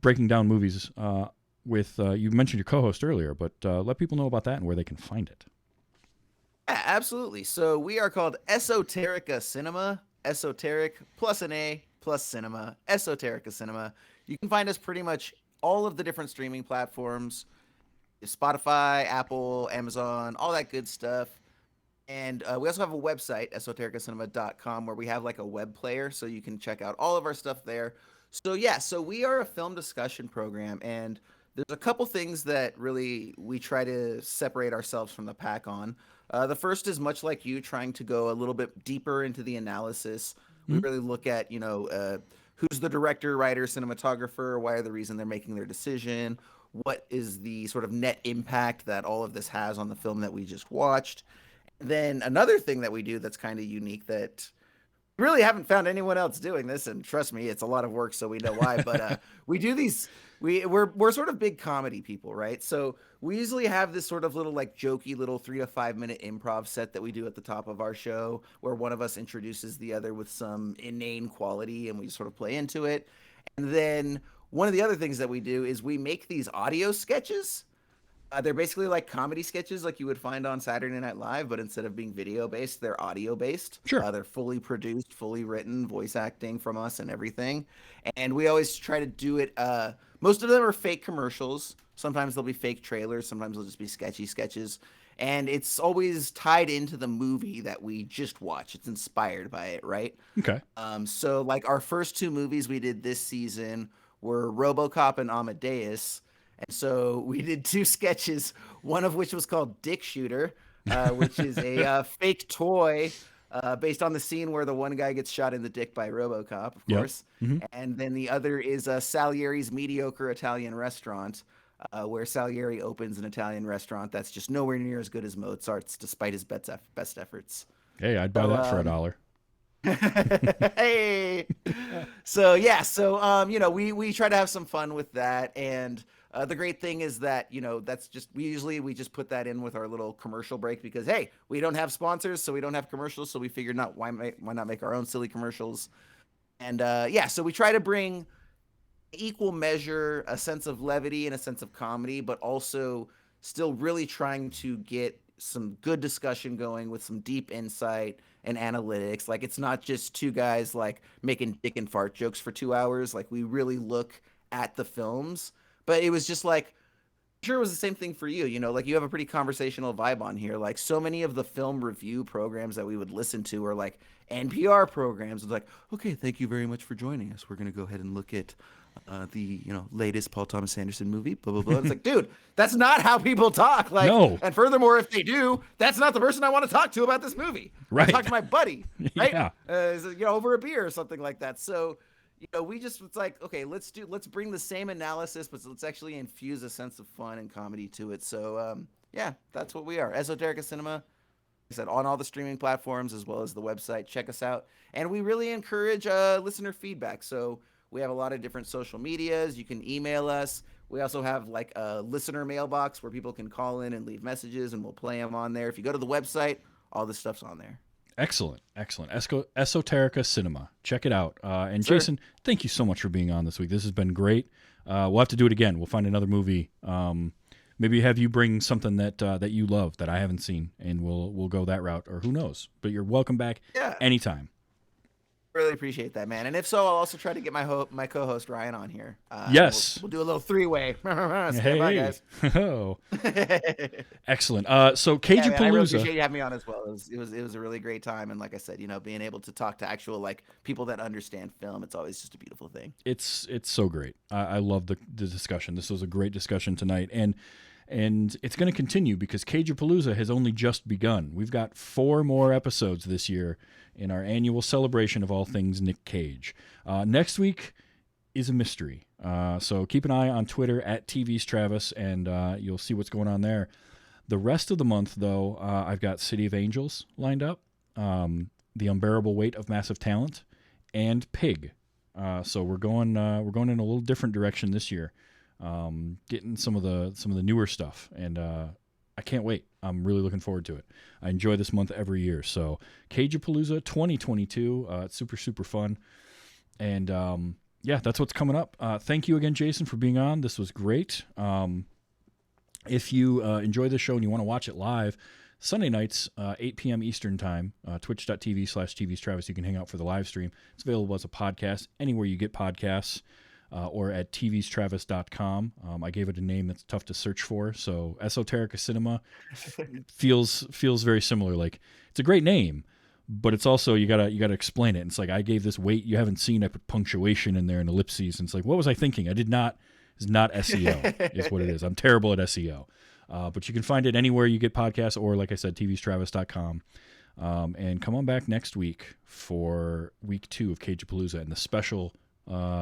breaking down movies with you mentioned your co-host earlier, but let people know about that and where they can find it.
Yeah, absolutely. So we are called Esoterica Cinema. Esoteric plus an A plus cinema. Esoterica Cinema. You can find us pretty much all of the different streaming platforms. Spotify, Apple, Amazon, all that good stuff. And we also have a website, esotericacinema.com, where we have like a web player, so you can check out all of our stuff there. So yeah, so we are a film discussion program, and there's a couple things that really we try to separate ourselves from the pack on. The first is much like you, trying to go a little bit deeper into the analysis. We really look at, who's the director, writer, cinematographer, why are the reason they're making their decision, what is the sort of net impact that all of this has on the film that we just watched. Then another thing that we do that's kind of unique that we really haven't found anyone else doing this, and trust me, it's a lot of work, so we know why. But we do these. We're sort of big comedy people, right? So we usually have this sort of little like jokey little 3 to 5 minute improv set that we do at the top of our show, where one of us introduces the other with some inane quality, and we sort of play into it. And then one of the other things that we do is we make these audio sketches. They're basically like comedy sketches like you would find on Saturday Night Live, but instead of being video-based, they're audio-based.
Sure.
They're fully produced, fully written, voice acting from us and everything. And we always try to do it. Most of them are fake commercials. Sometimes they'll be fake trailers. Sometimes they'll just be sketchy sketches. And it's always tied into the movie that we just watched. It's inspired by it, right?
Okay.
So like our first 2 movies we did this season were RoboCop and Amadeus. And so we did 2 sketches, one of which was called Dick Shooter, which is a fake toy based on the scene where the one guy gets shot in the dick by RoboCop, of course. And then the other is Salieri's Mediocre Italian Restaurant, where Salieri opens an Italian restaurant that's just nowhere near as good as Mozart's, despite his best efforts.
Hey, I'd buy that for $1.
Hey. So yeah, so we try to have some fun with that, and the great thing is that that's just we just put that in with our little commercial break because hey, we don't have sponsors, so we don't have commercials, so we figured why not make our own silly commercials. And so we try to bring equal measure a sense of levity and a sense of comedy, but also still really trying to get some good discussion going with some deep insight and analytics. Like it's not just 2 guys like making dick and fart jokes for 2 hours. Like we really look at the films. But it was just like, I'm sure it was the same thing for you. Like you have a pretty conversational vibe on here. Like so many of the film review programs that we would listen to are like NPR programs. It's like, okay, thank you very much for joining us. We're going to go ahead and look at the latest Paul Thomas Anderson movie, blah, blah, blah. It's like, dude, that's not how people talk. Like,
no.
And furthermore, if they do, that's not the person I want to talk to about this movie.
Right.
I talk to my buddy, right?
Yeah.
Over a beer or something like that. So, it's like, okay, let's bring the same analysis, but let's actually infuse a sense of fun and comedy to it. So, that's what we are. Esoterica Cinema, like I said, on all the streaming platforms as well as the website. Check us out. And we really encourage listener feedback. So we have a lot of different social medias. You can email us. We also have like a listener mailbox where people can call in and leave messages, and we'll play them on there. If you go to the website, all this stuff's on there.
Excellent. Esoterica Cinema. Check it out. And Jason, thank you so much for being on this week. This has been great. We'll have to do it again. We'll find another movie. Maybe have you bring something that you love that I haven't seen, and we'll go that route, or who knows. But you're welcome back anytime.
Really appreciate that, man. And if so, I'll also try to get my co-host Ryan on here.
Yes,
we'll do a little 3-way.
Hey,
bye, guys.
Oh, excellent. So Cage-A-Palooza.
I really appreciate you having me on as well. It was a really great time, and like I said, being able to talk to actual like people that understand film, it's always just a beautiful thing.
It's so great. I love the discussion. This was a great discussion tonight, and it's going to continue because Cage-A-Palooza has only just begun. We've got 4 more episodes this year in our annual celebration of all things Nick Cage. Next week is a mystery. So keep an eye on Twitter at TV's Travis, and you'll see what's going on there. The rest of the month, though, I've got City of Angels lined up, The Unbearable Weight of Massive Talent, and Pig. So we're going in a little different direction this year, getting some of the newer stuff, and I can't wait. I'm really looking forward to it. I enjoy this month every year. So Cage-A-Palooza 2022, it's super, super fun. And yeah, that's what's coming up. Thank you again, Jason, for being on. This was great. If you enjoy this show and you want to watch it live, Sunday nights, 8 p.m. Eastern Time, twitch.tv/TV's Travis. You can hang out for the live stream. It's available as a podcast anywhere you get podcasts, or at tvstravis.com. I gave it a name that's tough to search for, so Esoterica Cinema feels very similar. Like, it's a great name, but it's also you gotta explain it. And it's like, I gave this weight you haven't seen. I put punctuation in there and ellipses, and it's like, what was I thinking? It's not SEO is what it is. I'm terrible at SEO. But you can find it anywhere you get podcasts, or like I said, tvstravis.com. And come on back next week for week 2 of Cage-A-Palooza and the special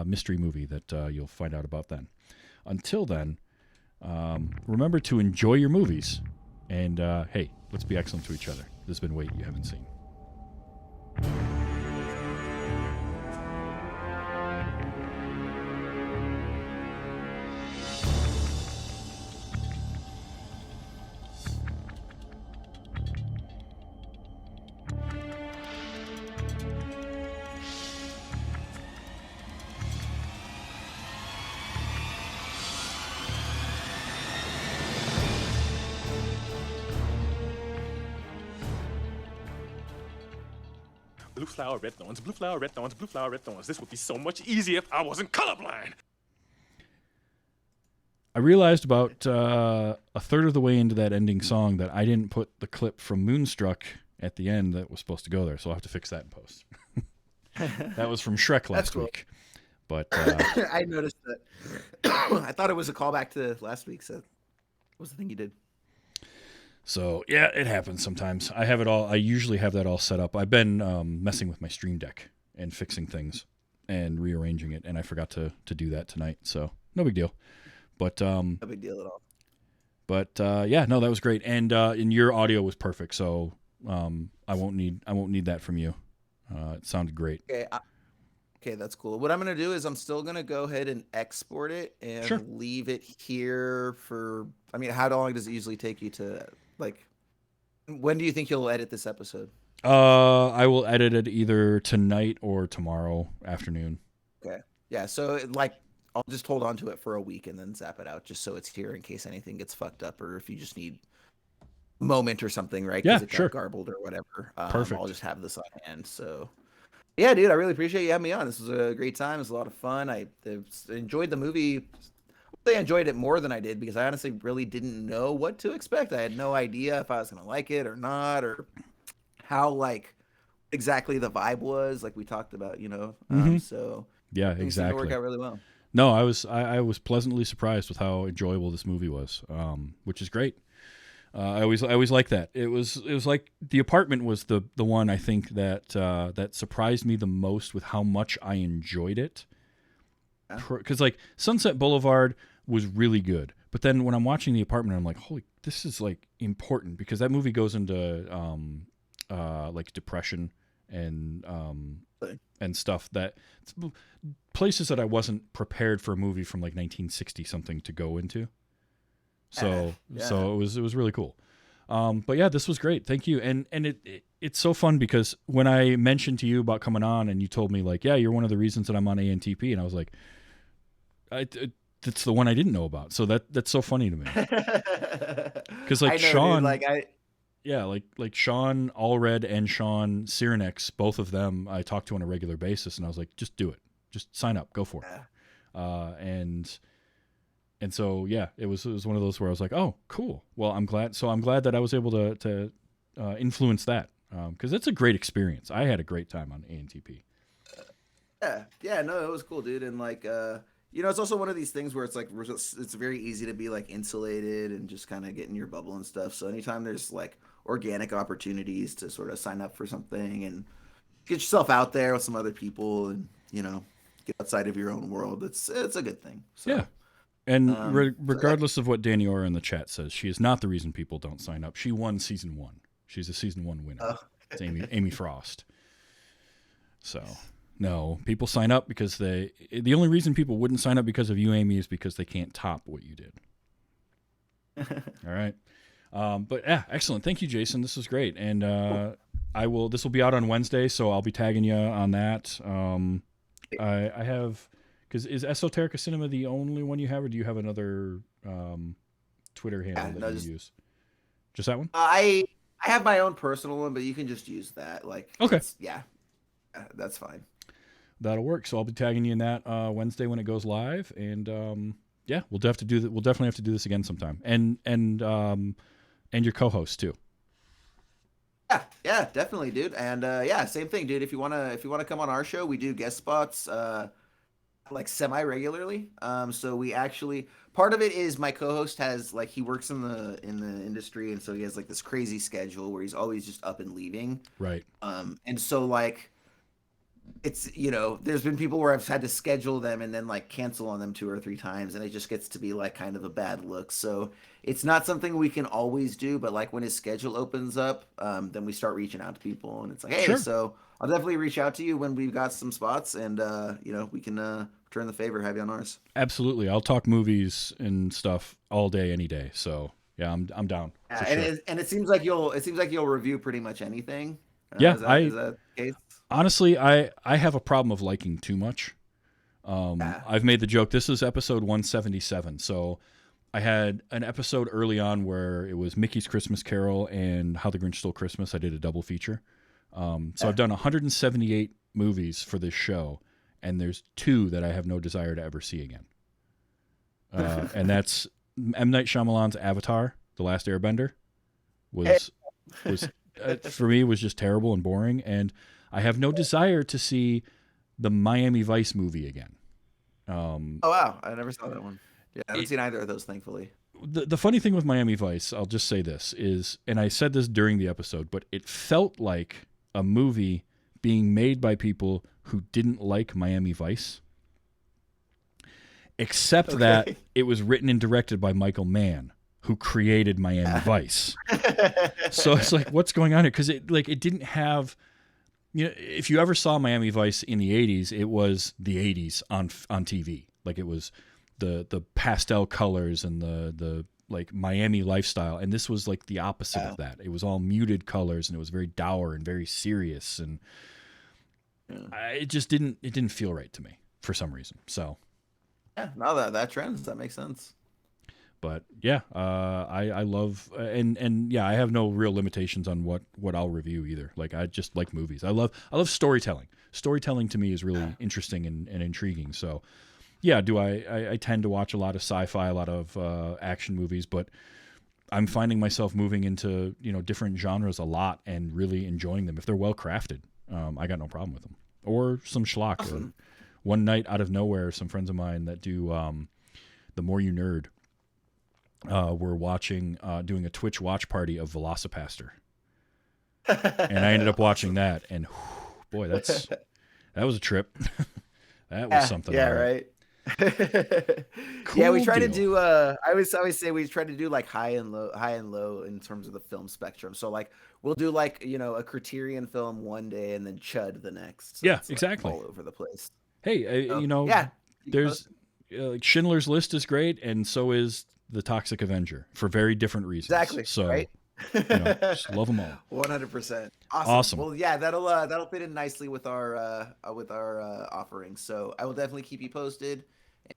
mystery movie that you'll find out about then. Until then, remember to enjoy your movies. And hey, let's be excellent to each other. This has been Wait You Haven't Seen.
Blue flower, red thorns, blue flower, red thorns, blue flower, red thorns. This would be so much easier if I wasn't colorblind.
I realized about a third of the way into that ending song that I didn't put the clip from Moonstruck at the end that was supposed to go there, so I'll have to fix that in post. That was from Shrek last week. But
I noticed that. I thought it was a callback to last week, so what was the thing you did?
So, yeah, it happens sometimes. I have it all. I usually have that all set up. I've been messing with my Stream Deck and fixing things and rearranging it, and I forgot to do that tonight. So, no big deal. But
no big deal at all.
But yeah, no, that was great, and your audio was perfect. So I won't need that from you. It sounded great.
Okay, that's cool. What I'm gonna do is I'm still gonna go ahead and export it and leave it here for. I mean, how long does it usually take you to like? When do you think you'll edit this episode?
I will edit it either tonight or tomorrow afternoon.
Okay. Yeah. So like, I'll just hold on to it for a week and then zap it out, just so it's here in case anything gets fucked up or if you just need a moment or something, right?
Yeah,
it got
sure.
Garbled or whatever.
Perfect.
I'll just have this on hand. So. Yeah, dude, I really appreciate you having me on. This was a great time. It was a lot of fun. I enjoyed the movie. I enjoyed it more than I did because I honestly really didn't know what to expect. I had no idea if I was going to like it or not, or how like exactly the vibe was, like we talked about, you know. So
yeah,
things seemed to work out really well.
No, I was pleasantly surprised with how enjoyable this movie was, which is great. I always like that. It was like The Apartment was the one I think that surprised me the most with how much I enjoyed it. Because like Sunset Boulevard was really good, but then when I'm watching The Apartment, I'm like, holy, this is like important because that movie goes into like depression and stuff that places that I wasn't prepared for a movie from like 1960 something to go into. So it was really cool. But yeah, this was great. Thank you. And it's so fun because when I mentioned to you about coming on and you told me like, yeah, you're one of the reasons that I'm on ANTP, and I was like, that's the one I didn't know about. So that's so funny to me. Because like Sean, dude, like Sean Allred and Sean Cyranex, both of them I talk to on a regular basis, and I was like, just do it, just sign up, go for it. And so, yeah, it was one of those where I was like, oh, cool. Well, I'm glad. So I'm glad that I was able to influence that because it's a great experience. I had a great time on ANTP.
Yeah, no, it was cool, dude. And like, you know, it's also one of these things where it's like, it's very easy to be like insulated and just kind of get in your bubble and stuff. So anytime there's like organic opportunities to sort of sign up for something and get yourself out there with some other people and, you know, get outside of your own world, it's a good thing. So.
Yeah. And regardless of what Danny Ora in the chat says, she is not the reason people don't sign up. She won season 1. She's a season 1 winner. It's Amy Frost. So, no, people sign up because the only reason people wouldn't sign up because of you, Amy, is because they can't top what you did. All right. But yeah, excellent. Thank you, Jason. This was great. And this will be out on Wednesday, so I'll be tagging you on that. I have Because is Esoterica Cinema the only one you have, or do you have another Twitter handle that you use? Just that one?
I have my own personal one, but you can just use that. Like,
okay,
that's fine.
That'll work. So I'll be tagging you in that Wednesday when it goes live, and we'll definitely have to do this again sometime, and your co-host too.
Yeah, definitely, dude. And same thing, dude. If you wanna come on our show, we do guest spots like semi-regularly. So we actually, part of it is my co-host has, like, he works in the industry, and so he has like this crazy schedule where he's always just up and leaving.
Right.
And so, like, it's, there's been people where I've had to schedule them and then like cancel on them 2 or 3 times, and it just gets to be like kind of a bad look. So it's not something we can always do, but like when his schedule opens up, then we start reaching out to people, and it's like, hey,
sure.
So I'll definitely reach out to you when we've got some spots, and we can return the favor, have you on ours.
Absolutely. I'll talk movies and stuff all day, any day. So yeah, I'm down.
Yeah, and it seems like you'll review pretty much anything.
Yeah,
is that the case?
Honestly, I have a problem of liking too much. I've made the joke. This is episode 177. So I had an episode early on where it was Mickey's Christmas Carol and How the Grinch Stole Christmas. I did a double feature. So I've done 178 movies for this show, and there's 2 that I have no desire to ever see again. And that's M. Night Shyamalan's Avatar, The Last Airbender, was for me was just terrible and boring, and I have no desire to see the Miami Vice movie again.
Oh wow, I never saw that one. Yeah, I haven't seen either of those, thankfully.
The funny thing with Miami Vice, I'll just say this, is, and I said this during the episode, but it felt like a movie being made by people who didn't like Miami Vice, except that it was written and directed by Michael Mann, who created Miami Vice. So it's like, what's going on here? Because it didn't have, if you ever saw Miami Vice in the 80s, it was the 80s on TV. Like, it was the pastel colors and the like Miami lifestyle, and this was like the opposite of that. It was all muted colors, and it was very dour and very serious, and it just didn't feel right to me for some reason. So
yeah, now that trends, that makes sense.
But yeah, I love and yeah, I have no real limitations on what I'll review either. Like, I just like movies. I love storytelling. Storytelling to me is really interesting and intriguing. So yeah, I tend to watch a lot of sci-fi, a lot of action movies, but I'm finding myself moving into different genres a lot and really enjoying them if they're well crafted. I got no problem with them. Or some schlock. Awesome. Or one night out of nowhere, some friends of mine that do The More You Nerd. We're watching, doing a Twitch watch party of Velocipaster, and I ended up watching that, and boy, that was a trip. That was something.
Yeah, right.
Cool
yeah, we try
deal.
to do. I always say we try to do like high and low in terms of the film spectrum. So like we'll do like a Criterion film one day and then Chud the next. So
yeah,
it's
exactly.
Like all over the place.
Hey,
yeah,
there's like Schindler's List is great, and so is The Toxic Avenger for very different reasons.
Exactly.
So
right?
Just love them all.
100%.
Awesome.
Well, yeah, that'll fit in nicely with our offerings. So I will definitely keep you posted.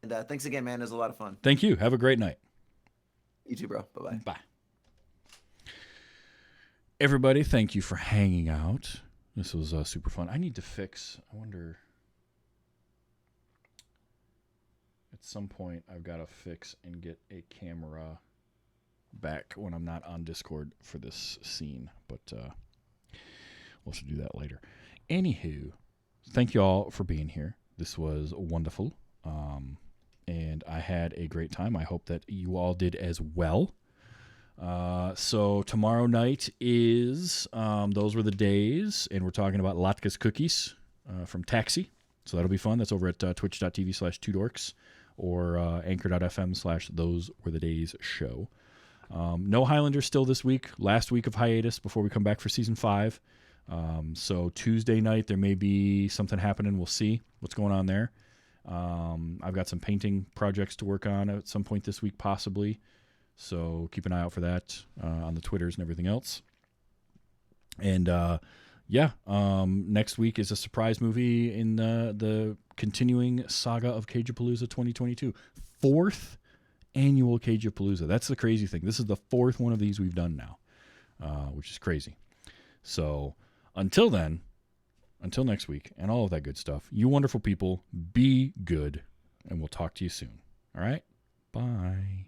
And thanks again, man. It was a lot of fun.
Thank you. Have a great night.
You too, bro. Bye-bye.
Bye. Everybody, thank you for hanging out. This was super fun. I need to fix. I wonder. At some point, I've got to fix and get a camera back when I'm not on Discord for this scene, but we'll have to do that later. Anywho, thank you all for being here. This was wonderful, and I had a great time. I hope that you all did as well. So tomorrow night is Those Were the Days, and we're talking about Latkes Cookies from Taxi. So that'll be fun. That's over at twitch.tv/2dorks or anchor.fm/Those Were the Days show. No Highlander still this week. Last week of hiatus before we come back for season 5. So Tuesday night there may be something happening. We'll see what's going on there. I've got some painting projects to work on at some point this week possibly. So keep an eye out for that on the Twitters and everything else. And yeah, next week is a surprise movie in the continuing saga of Cage-A-Palooza 2022. 4th annual Cage-A-Palooza. That's the crazy thing. This is the 4th one of these we've done now, which is crazy. So until then, until next week and all of that good stuff, you wonderful people, be good, and we'll talk to you soon. All right? Bye.